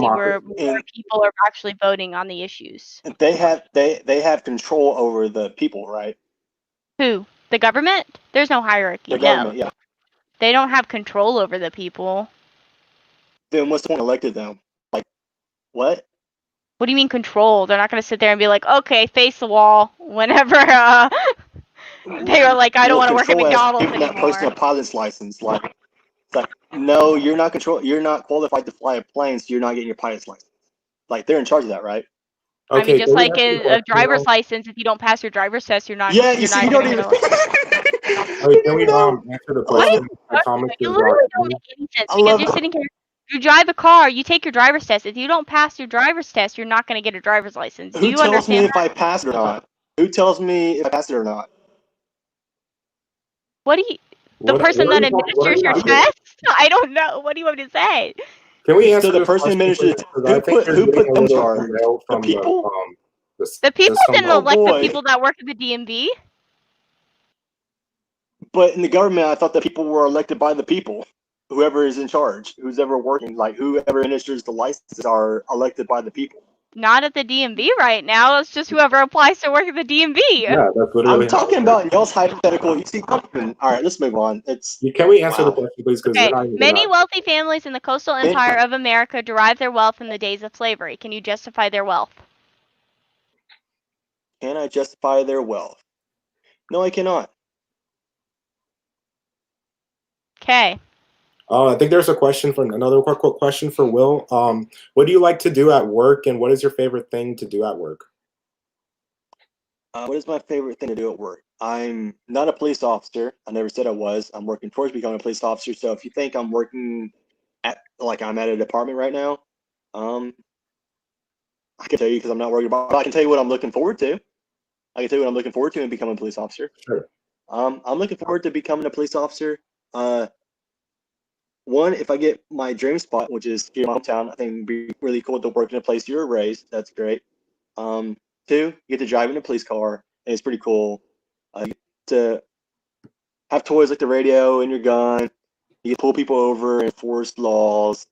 where more people are actually voting on the issues. They have control over the people, right? Who? The government? There's no hierarchy. The government, yeah. They don't have control over the people. Then what's the point elected them? Like, what? What do you mean control? They're not going to sit there and be like, okay, face the wall whenever they are like, I don't want to work at McDonald's anymore. Not posting a pilot's license. Like, no, you're not qualified to fly a plane, so you're not getting your pilot's license. Like, they're in charge of that, right? Okay, I mean, just like a driver's license, if you don't pass your driver's test, you're not. Yeah, you don't even. Can we answer the question? You literally don't make any sense because you're sitting here. You drive a car, you take your driver's test. If you don't pass your driver's test, you're not going to get a driver's license. Do you understand? Who tells me if I pass it or not? Who tells me if I pass it or not? What do you? The person that administers your test? I don't know. What do you want me to say? Can we answer the person administers? Who put them in charge? The people. The people didn't elect the people that work at the DMV. But in the government, I thought that people were elected by the people. Whoever is in charge, who's ever working, like whoever administers the licenses are elected by the people. Not at the DMV right now. It's just whoever applies to work at the DMV. Yeah, that's literally. I'm talking about y'all's hypothetical. You see, all right, let's move on. Can we answer the question, please? Okay. Many wealthy families in the coastal empire of America derive their wealth from the days of slavery. Can you justify their wealth? Can I justify their wealth? No, I cannot. Okay. I think there's another quick question for Will. What do you like to do at work, and what is your favorite thing to do at work? What is my favorite thing to do at work? I'm not a police officer. I never said I was. I'm working towards becoming a police officer. So if you think I'm working I'm at a department right now, I can tell you because I'm not worried about it. I can tell you what I'm looking forward to. I can tell you what I'm looking forward to in becoming a police officer. Sure. I'm looking forward to becoming a police officer. One, if I get my dream spot, which is here in my hometown, I think it'd be really cool to work in a place you were raised. That's great. Two, you get to drive in a police car, and it's pretty cool. You get to have toys like the radio and your gun. You get to pull people over and enforce laws.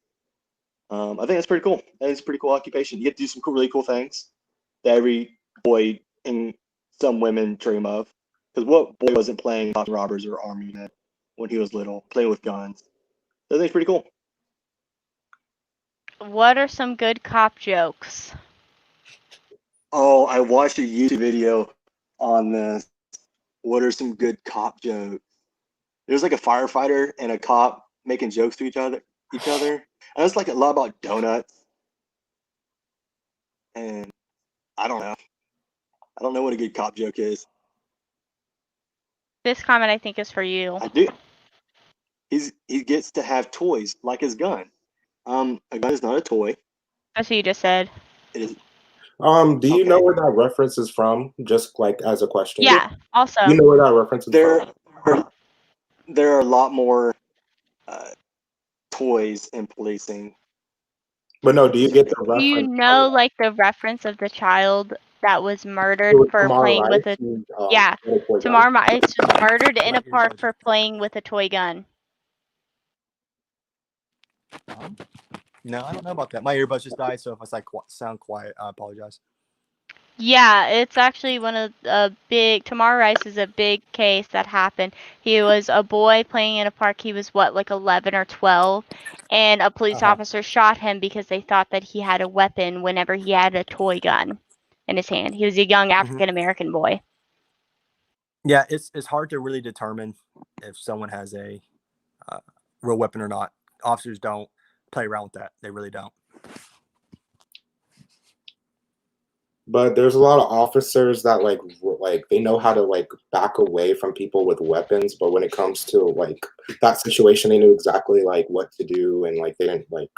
I think that's pretty cool. I think it's a pretty cool occupation. You get to do some really cool things that every boy and some women dream of. Because what boy wasn't playing robbers or army men when he was little, playing with guns? I think it's pretty cool. What are some good cop jokes? Oh, I watched a YouTube video on this. What are some good cop jokes? There's like a firefighter and a cop making jokes to each other. And it's like a lot about donuts. And I don't know. I don't know what a good cop joke is. This comment I think is for you. I do. He gets to have toys like his gun. A gun is not a toy. That's what you just said. It is. Do you know where that reference is from? Just like as a question. Yeah. Also. You know where that reference is from? There are a lot more toys in policing. But no, do you get the reference? Do you know like the reference of the child that was murdered for playing with a Tamar Rice was murdered in a park for playing with a toy gun. No, I don't know about that. My earbuds just died, so if I sound quiet, I apologize. Yeah, it's actually one of Tamar Rice is a big case that happened. He was a boy playing in a park. He was like 11 or 12, and a police officer shot him because they thought that he had a weapon whenever he had a toy gun in his hand. He was a young African American boy. Yeah, it's hard to really determine if someone has a real weapon or not. Officers don't play around with that. They really don't. But there's a lot of officers that like they know how to like back away from people with weapons, but when it comes to like that situation, they knew exactly like what to do, and like they didn't like.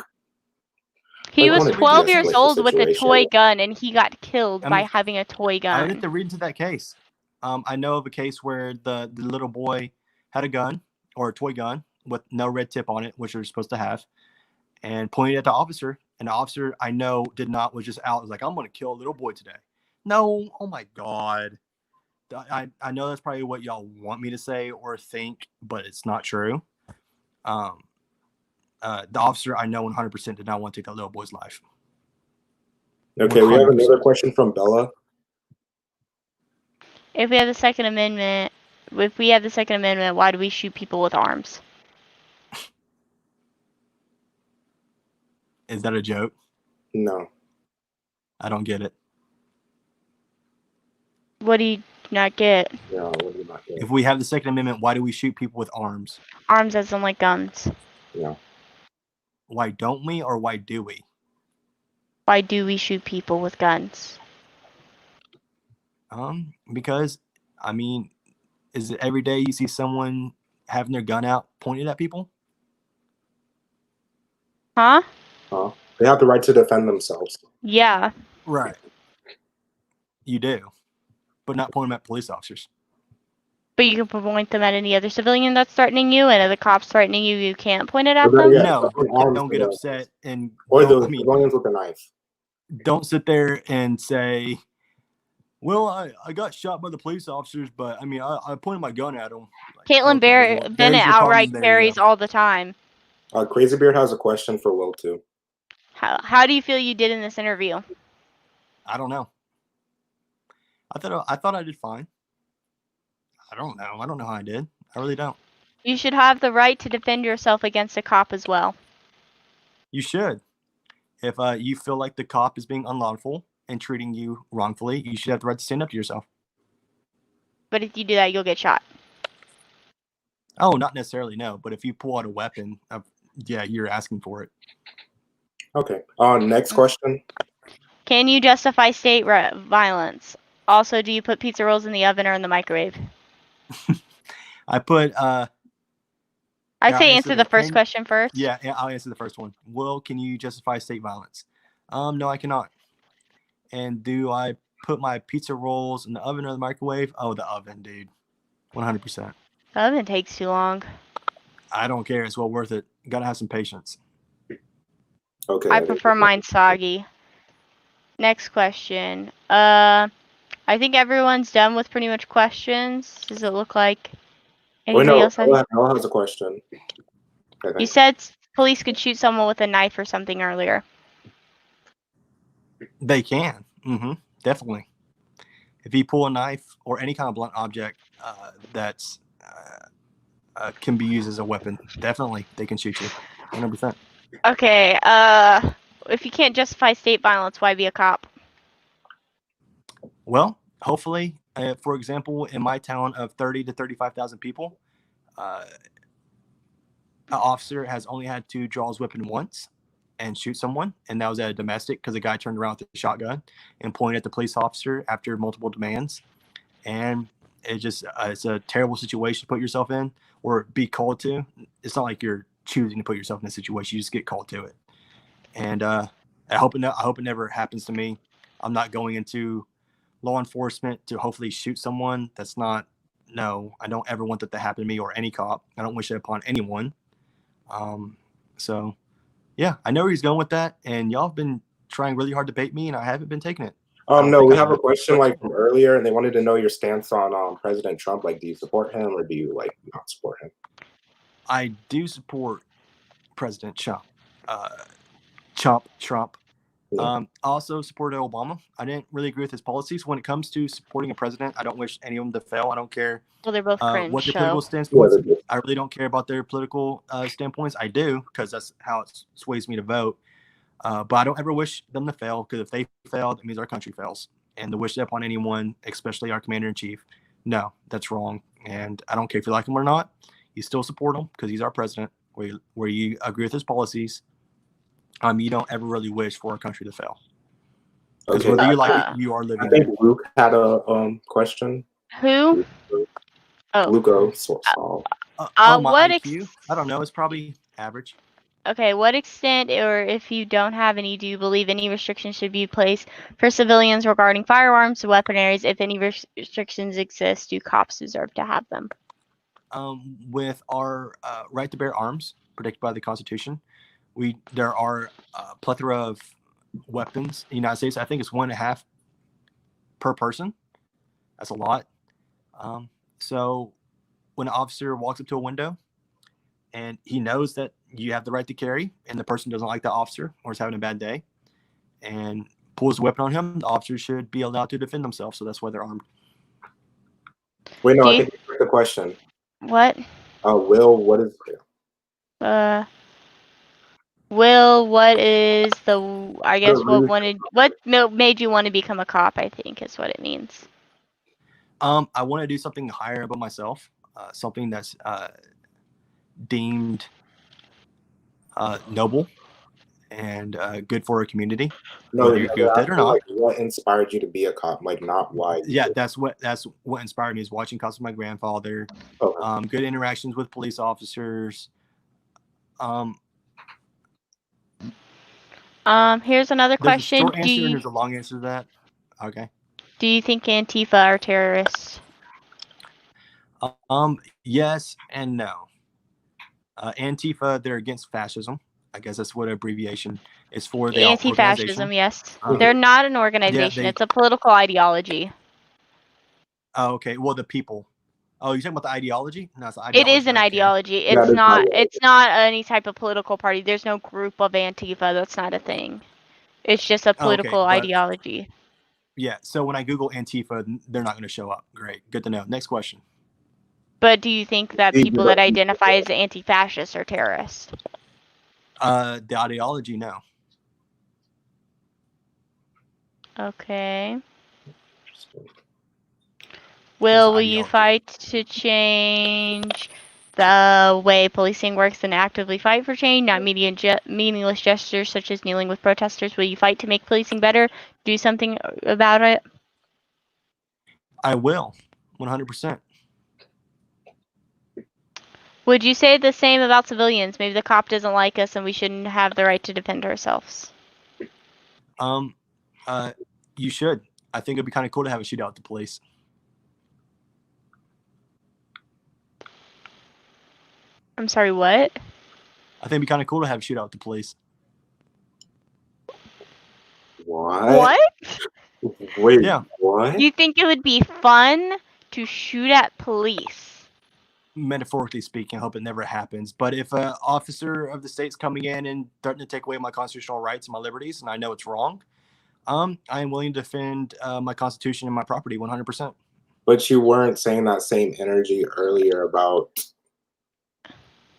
He was 12 years old with a toy gun, and he got killed by having a toy gun. I didn't have to read into that case. I know of a case where the little boy had a gun or a toy gun with no red tip on it, which they're supposed to have, and pointed at the officer. And the officer, I know, was just out. Was like, I'm going to kill a little boy today. No, oh my God. I know that's probably what y'all want me to say or think, but it's not true. The officer, I know 100% did not want to take that little boy's life. Okay, 100%. We have another question from Bella. If we have the Second Amendment, why do we shoot people with arms? Is that a joke? No. I don't get it. What do you not get? No, what do you not get? If we have the Second Amendment, why do we shoot people with arms? Arms as in like guns. Yeah. Why don't we, or why do we? Why do we shoot people with guns? Because, I mean, is it every day you see someone having their gun out pointed at people? Huh? They have the right to defend themselves. Yeah. Right. You do. But not point them at police officers. But you can point them at any other civilian that's threatening you, and if the cop's threatening you, you can't point it at them? No, don't get upset. Or the civilians with a knife. Don't sit there and say, well, I got shot by the police officers, but I mean, I pointed my gun at them. Like, Caitlin Bennett outright carries all the time. Crazy Beard has a question for Will, too. How do you feel you did in this interview? I don't know. I thought I did fine. I don't know. I don't know how I did. I really don't. You should have the right to defend yourself against a cop as well. You should. If you feel like the cop is being unlawful and treating you wrongfully, you should have the right to stand up to yourself. But if you do that, you'll get shot. Oh, not necessarily, no. But if you pull out a weapon, yeah, you're asking for it. Okay. Next question. Can you justify state violence? Also, do you put pizza rolls in the oven or in the microwave? I put... I'd say answer the first question first. Yeah, I'll answer the first one. Will, can you justify state violence? No, I cannot. And do I put my pizza rolls in the oven or the microwave? Oh, the oven, dude. 100%. The oven takes too long. I don't care. It's well worth it. You gotta have some patience. Okay. I prefer mine soggy. Next question. I think everyone's done with pretty much questions. Does it look like anybody else has? Ella has a question. You said police could shoot someone with a knife or something earlier. They can. Definitely. If you pull a knife or any kind of blunt object that's can be used as a weapon, definitely they can shoot you. 100%. Okay. If you can't justify state violence, why be a cop? Well, hopefully, for example, in my town of 30 to 35,000 people, an officer has only had to draw his weapon once and shoot someone, and that was at a domestic because the guy turned around with a shotgun and pointed at the police officer after multiple demands. And it just it's a terrible situation to put yourself in or be called to. It's not like you're choosing to put yourself in a situation; you just get called to it. And I hope it never happens to me. I'm not going into law enforcement to hopefully shoot someone. That's not. No, I don't ever want that to happen to me or any cop. I don't wish it upon anyone. So, yeah, I know where he's going with that, and y'all have been trying really hard to bait me, and I haven't been taking it. No, we have a question from earlier, and they wanted to know your stance on President Trump. Like, do you support him or do you not support him? I do support President Trump. Trump. Yeah. I also supported Obama. I didn't really agree with his policies. When it comes to supporting a president, I don't wish any of them to fail. I don't care Well, they're both cringe. what their so. political standpoints. I really don't care about their political standpoints. I do because that's how it sways me to vote. But I don't ever wish them to fail because if they fail, it means our country fails. And to wish that upon anyone, especially our commander-in-chief, no, that's wrong. And I don't care if you like him or not. You still support him because he's our president, where you agree with his policies. You don't ever really wish for our country to fail. Because whether you like it, you are living. I think Luke had a question. Who? Oh. Luco. What IQ? I don't know. It's probably average. Okay, what extent, or if you don't have any, do you believe any restrictions should be placed for civilians regarding firearms, weapon areas? If any restrictions exist, do cops deserve to have them? with our right to bear arms protected by the Constitution, there are a plethora of weapons in the United States. I think it's 1.5 per person. That's a lot. So when an officer walks up to a window and he knows that you have the right to carry, and the person doesn't like the officer or is having a bad day, and pulls a weapon on him, the officer should be allowed to defend themselves. So that's why they're armed. Wait, no, I think you the question. What? Will, what is? Will, what is the? I guess what made you want to become a cop? I think is what it means. I want to do something higher above myself, something that's deemed noble and good for a community. No, whether you're good with it or not. Like, what inspired you to be a cop? Like, not why. Yeah, that's what inspired me, is watching cops with my grandfather. Okay. Good interactions with police officers. Here's another question. There's a short answer and there's a long answer to that. Okay. Do you think Antifa are terrorists? Yes and no. Antifa, they're against fascism. I guess that's what abbreviation is for. The anti-fascism, yes. They're not an organization. It's a political ideology. Oh, okay. Well, the people. Oh, you're talking about the ideology? No, it's the ideology. It is an ideology. It's not. It's not any type of political party. There's no group of Antifa. That's not a thing. It's just a political ideology. Yeah. So when I Google Antifa, they're not going to show up. Great. Good to know. Next question. But do you think that people that identify as anti-fascists are terrorists? The ideology, no. Okay. Will you fight to change the way policing works and actively fight for change, not meaningless gestures such as kneeling with protesters? Will you fight to make policing better? Do something about it? I will, 100%. Would you say the same about civilians? Maybe the cop doesn't like us and we shouldn't have the right to defend ourselves. You should. I think it'd be kind of cool to have a shootout with the police. I'm sorry, what? I think it'd be kind of cool to have a shootout with the police. What? Wait, yeah. What? You think it would be fun to shoot at police? Metaphorically speaking, I hope it never happens. But if an officer of the state's coming in and threatening to take away my constitutional rights and my liberties, and I know it's wrong, I am willing to defend my Constitution and my property 100%. But you weren't saying that same energy earlier about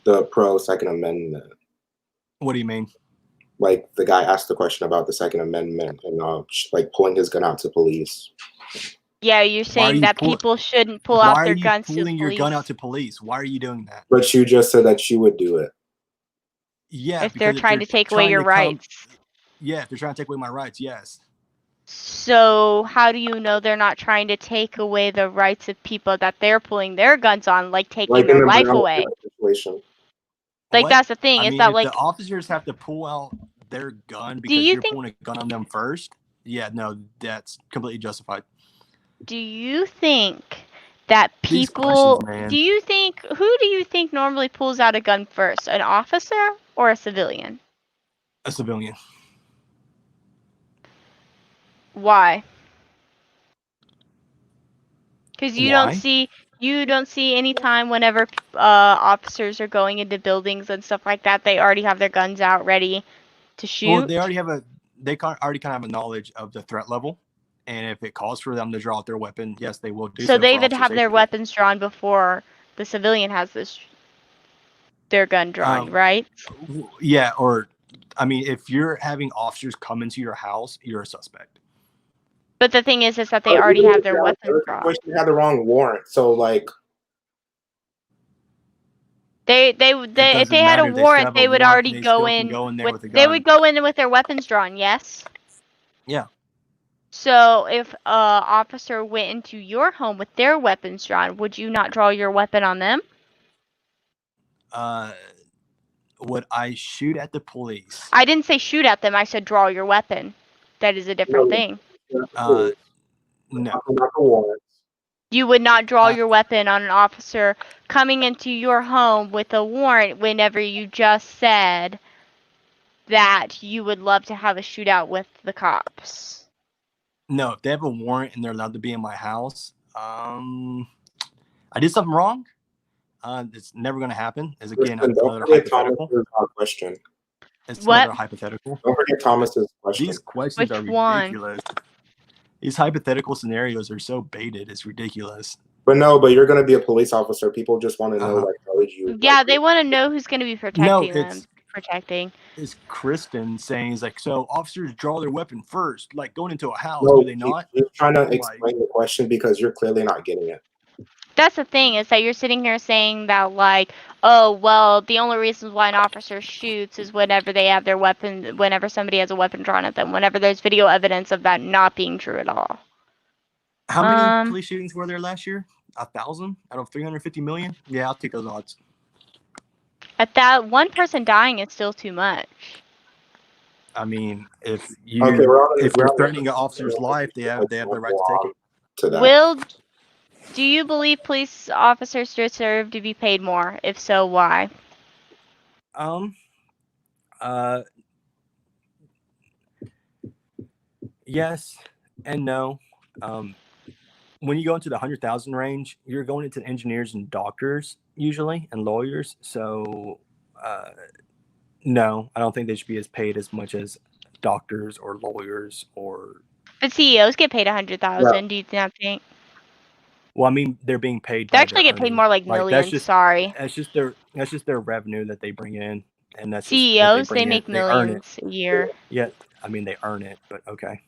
the pro-Second Amendment. What do you mean? Like, the guy asked the question about the Second Amendment and like pulling his gun out to police. Yeah, you're saying that people shouldn't pull out their guns to police. Why are you pulling your gun out to police? Why are you doing that? But you just said that you would do it. Yeah, if they're trying to take away your rights. Yeah, if they're trying to take away my rights, yes. So how do you know they're not trying to take away the rights of people that they're pulling their guns on, like taking their life away? Like, that's the thing. Is that like the officers have to pull out their gun because you're pulling a gun on them first? Yeah, no, that's completely justified. Do you think that people? Who do you think normally pulls out a gun first? An officer or a civilian? A civilian. Why? Because you don't see any time whenever officers are going into buildings and stuff like that, they already have their guns out ready to shoot. Well, they already kind of have a knowledge of the threat level, and if it calls for them to draw out their weapon, yes, they will do so. So they would have their weapons drawn before the civilian has their gun drawn, right? Yeah, or I mean, if you're having officers come into your house, you're a suspect. But the thing is that they already have their weapons drawn. You had the wrong warrant, so like. If they had a warrant, they would already go in. They would go in with their weapons drawn. Yes. Yeah. So if an officer went into your home with their weapons drawn, would you not draw your weapon on them? Would I shoot at the police? I didn't say shoot at them. I said draw your weapon. That is a different thing. No. You would not draw your weapon on an officer coming into your home with a warrant whenever you just said that you would love to have a shootout with the cops. No, if they have a warrant and they're allowed to be in my house, I did something wrong. It's never going to happen. As again, Kristen, don't another forget hypothetical. Thomas's question. It's What? another hypothetical. Don't forget Thomas's question. These questions Which are one? ridiculous. These hypothetical scenarios are so baited. It's ridiculous. But you're going to be a police officer. People just want to know, like, how would you? Yeah, like, they want to know who's going to be protecting them. Protecting. It's Kristen saying, he's like, so officers draw their weapon first, like going into a house, No, do they not? He's trying to explain the question because you're clearly not getting it. That's the thing, is that you're sitting here saying that, like, oh, well, the only reason why an officer shoots is whenever they have their weapon, whenever somebody has a weapon drawn at them, whenever there's video evidence of that not being true at all. How many police shootings were there last year? 1,000 out of 350 million? Yeah, I'll take those odds. At that, one person dying is still too much. I mean, if you're threatening an officer's life, they have the right to take it. To that. Do you believe police officers deserve to be paid more? If so, why? Yes and no. When you go into the 100,000 range, you're going into engineers and doctors usually, and lawyers. So, no, I don't think they should be as paid as much as doctors or lawyers or. But CEOs get paid 100,000. Yeah. Do you not think? Well, I mean, they're being paid. They actually get paid more, like millions. That's just their revenue that they bring in, and that's CEOs. They make millions a year. Yeah, I mean, they earn it, but okay.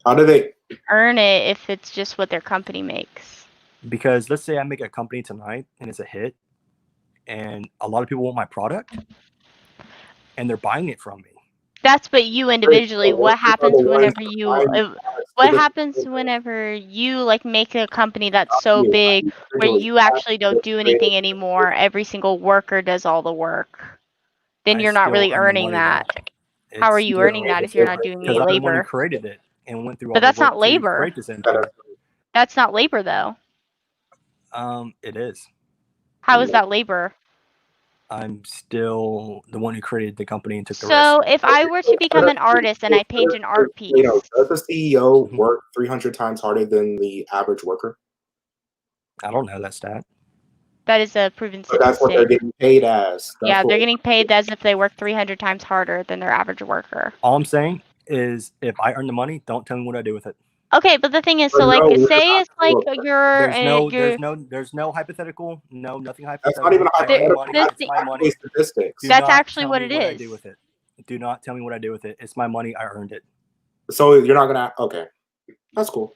How do they earn it if it's just what their company makes? Because let's say I make a company tonight and it's a hit, and a lot of people want my product, and they're buying it from me. That's but you individually. What happens whenever you? What happens whenever you like make a company that's so big where you actually don't do anything anymore? Every single worker does all the work. Then you're not really earning that. How are you earning that if you're not doing any labor? I'm the one who created it and went through all but that's the work not labor. To create this that's not labor, though. It is. How is that labor? I'm still the one who created the company and took the risk. So if I were to become an artist and I paint an art piece, does the CEO work 300 times harder than the average worker? I don't know that stat. That is a proven statistic. But that's what they're getting paid as. Yeah, they're getting paid as if they work 300 times harder than their average worker. All I'm saying is, if I earn the money, don't tell me what I do with it. Okay, but the thing is, so like, say it's like there's no hypothetical, nothing hypothetical. That's not even a hypothetical. That's my money. Statistics. That's actually what it is. I do with it. Do not tell me what I do with it. It's my money. I earned it. So you're not gonna. Okay, that's cool.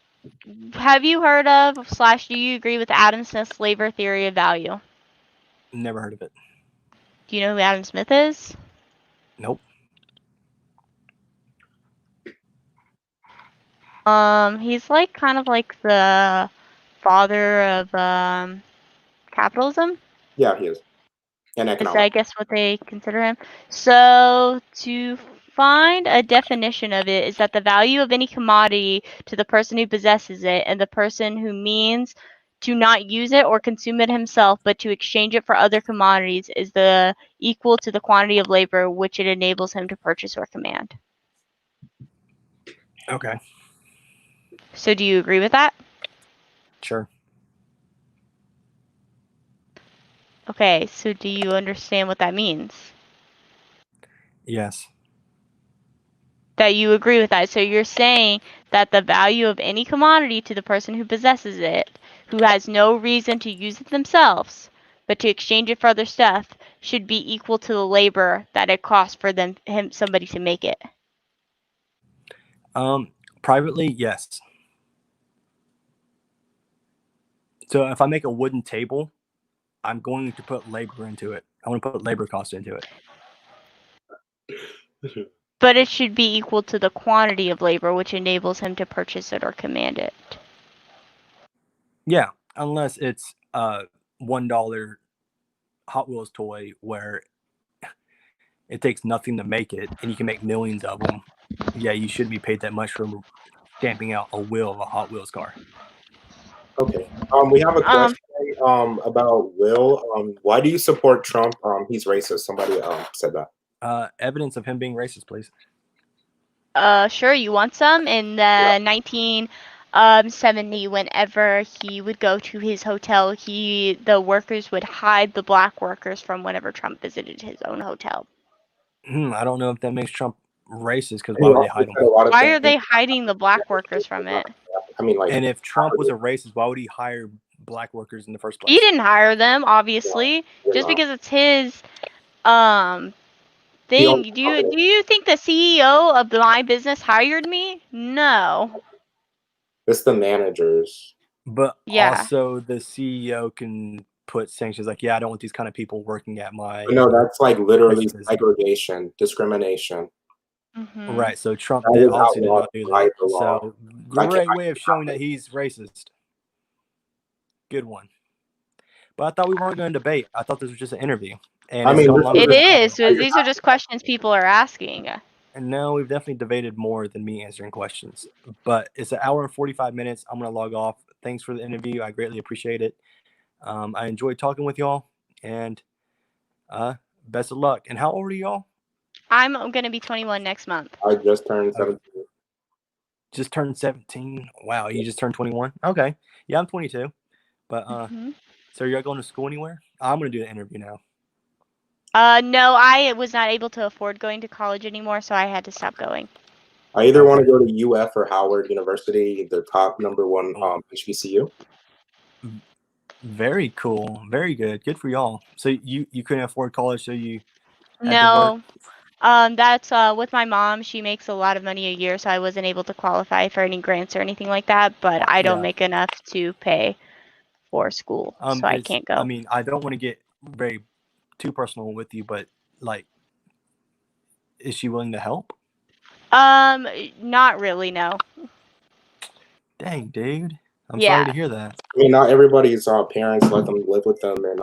Have you heard of / do you agree with Adam Smith's labor theory of value? Never heard of it. Do you know who Adam Smith is? Nope. He's like kind of like the father of capitalism. Yeah, he is. And economics. I guess what they consider him. So to find a definition of it is that the value of any commodity to the person who possesses it and the person who means to not use it or consume it himself, but to exchange it for other commodities is equal to the quantity of labor which it enables him to purchase or command. Okay. So do you agree with that? Sure. Okay, so do you understand what that means? Yes. That you agree with that. So you're saying that the value of any commodity to the person who possesses it, who has no reason to use it themselves, but to exchange it for other stuff, should be equal to the labor that it costs for somebody to make it. Privately, yes. So if I make a wooden table, I'm going to put labor into it. I want to put labor cost into it. But it should be equal to the quantity of labor, which enables him to purchase it or command it. Yeah, unless it's a $1 Hot Wheels toy where it takes nothing to make it, and you can make millions of them. Yeah, you shouldn't be paid that much for stamping out a wheel of a Hot Wheels car. Okay. We have a question about Will. Why do you support Trump? He's racist. Somebody said that. Evidence of him being racist, please. Sure. You want some? In the 1970, whenever he would go to his hotel, the workers would hide the black workers from whenever Trump visited his own hotel. I don't know if that makes Trump racist, because why would they hide him? Why are they hiding the black workers from it? I mean, like, And if Trump was a racist, why would he hire black workers in the first place? He didn't hire them, obviously. Just because it's his thing. Do you think the CEO of my business hired me? No. It's the managers. But Yeah. also the CEO can put sanctions like, I don't want these kind of people working at my. No, that's like literally places. segregation, discrimination. Mm-hmm. Right. So Trump That obviously did not do that. law. So great way of showing that he's racist. Good one. But I thought we weren't going to debate. I thought this was just an interview. And I mean, it is. These are just questions people are asking. And no, we've definitely debated more than me answering questions. But it's an hour and 45 minutes. I'm going to log off. Thanks for the interview. I greatly appreciate it. I enjoyed talking with y'all. And best of luck. And how old are y'all? I'm going to be 21 next month. I just turned 17. Just turned 17? Wow, you just turned 21? Okay. Yeah, I'm 22. But so you're going to school anywhere? I'm going to do the interview now. No, I was not able to afford going to college anymore, so I had to stop going. I either want to go to UF or Howard University, the top #1 HBCU. Very cool. Very good. Good for y'all. So you couldn't afford college, so you had No. to work? That's with my mom. She makes a lot of money a year, so I wasn't able to qualify for any grants or anything like that. But I don't make enough to pay for school, so I can't go. I mean, I don't want to get too personal with you, but like, is she willing to help? Not really, no. Dang, dude. I'm sorry to hear that. I mean, not everybody's parents let them live with them, and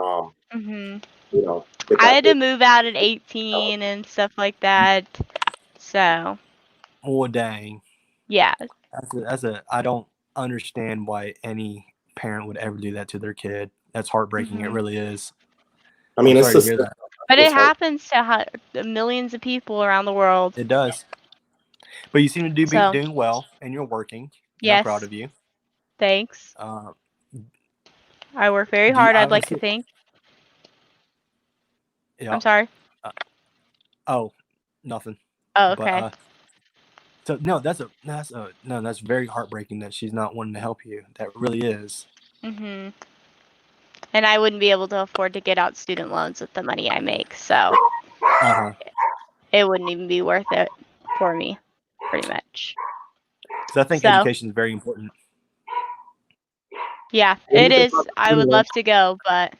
you know. I had to move out at 18 and stuff like that. So. Oh dang. Yeah. I don't understand why any parent would ever do that to their kid. That's heartbreaking. It really is. I mean, it's sorry to hear that. But it happens to millions of people around the world. It does. But you seem to be doing well, and you're working. Yes. I'm proud of you. Thanks. I work very hard, I'd like to think. Yeah. I'm sorry. Nothing. Oh, okay. So no, that's very heartbreaking that she's not wanting to help you. That really is. And I wouldn't be able to afford to get out student loans with the money I make, so it wouldn't even be worth it for me, pretty much. So I think education is very important. Yeah, it is. I would love to go, but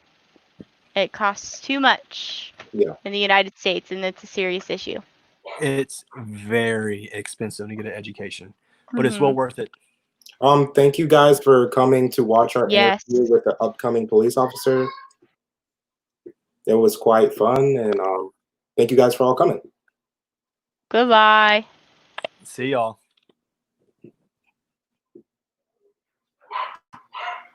it costs too much in the United States, and it's a serious issue. It's very expensive to get an education, but it's well worth it. Thank you guys for coming to watch our interview with the upcoming police officer. It was quite fun, and thank you guys for all coming. Goodbye. See y'all.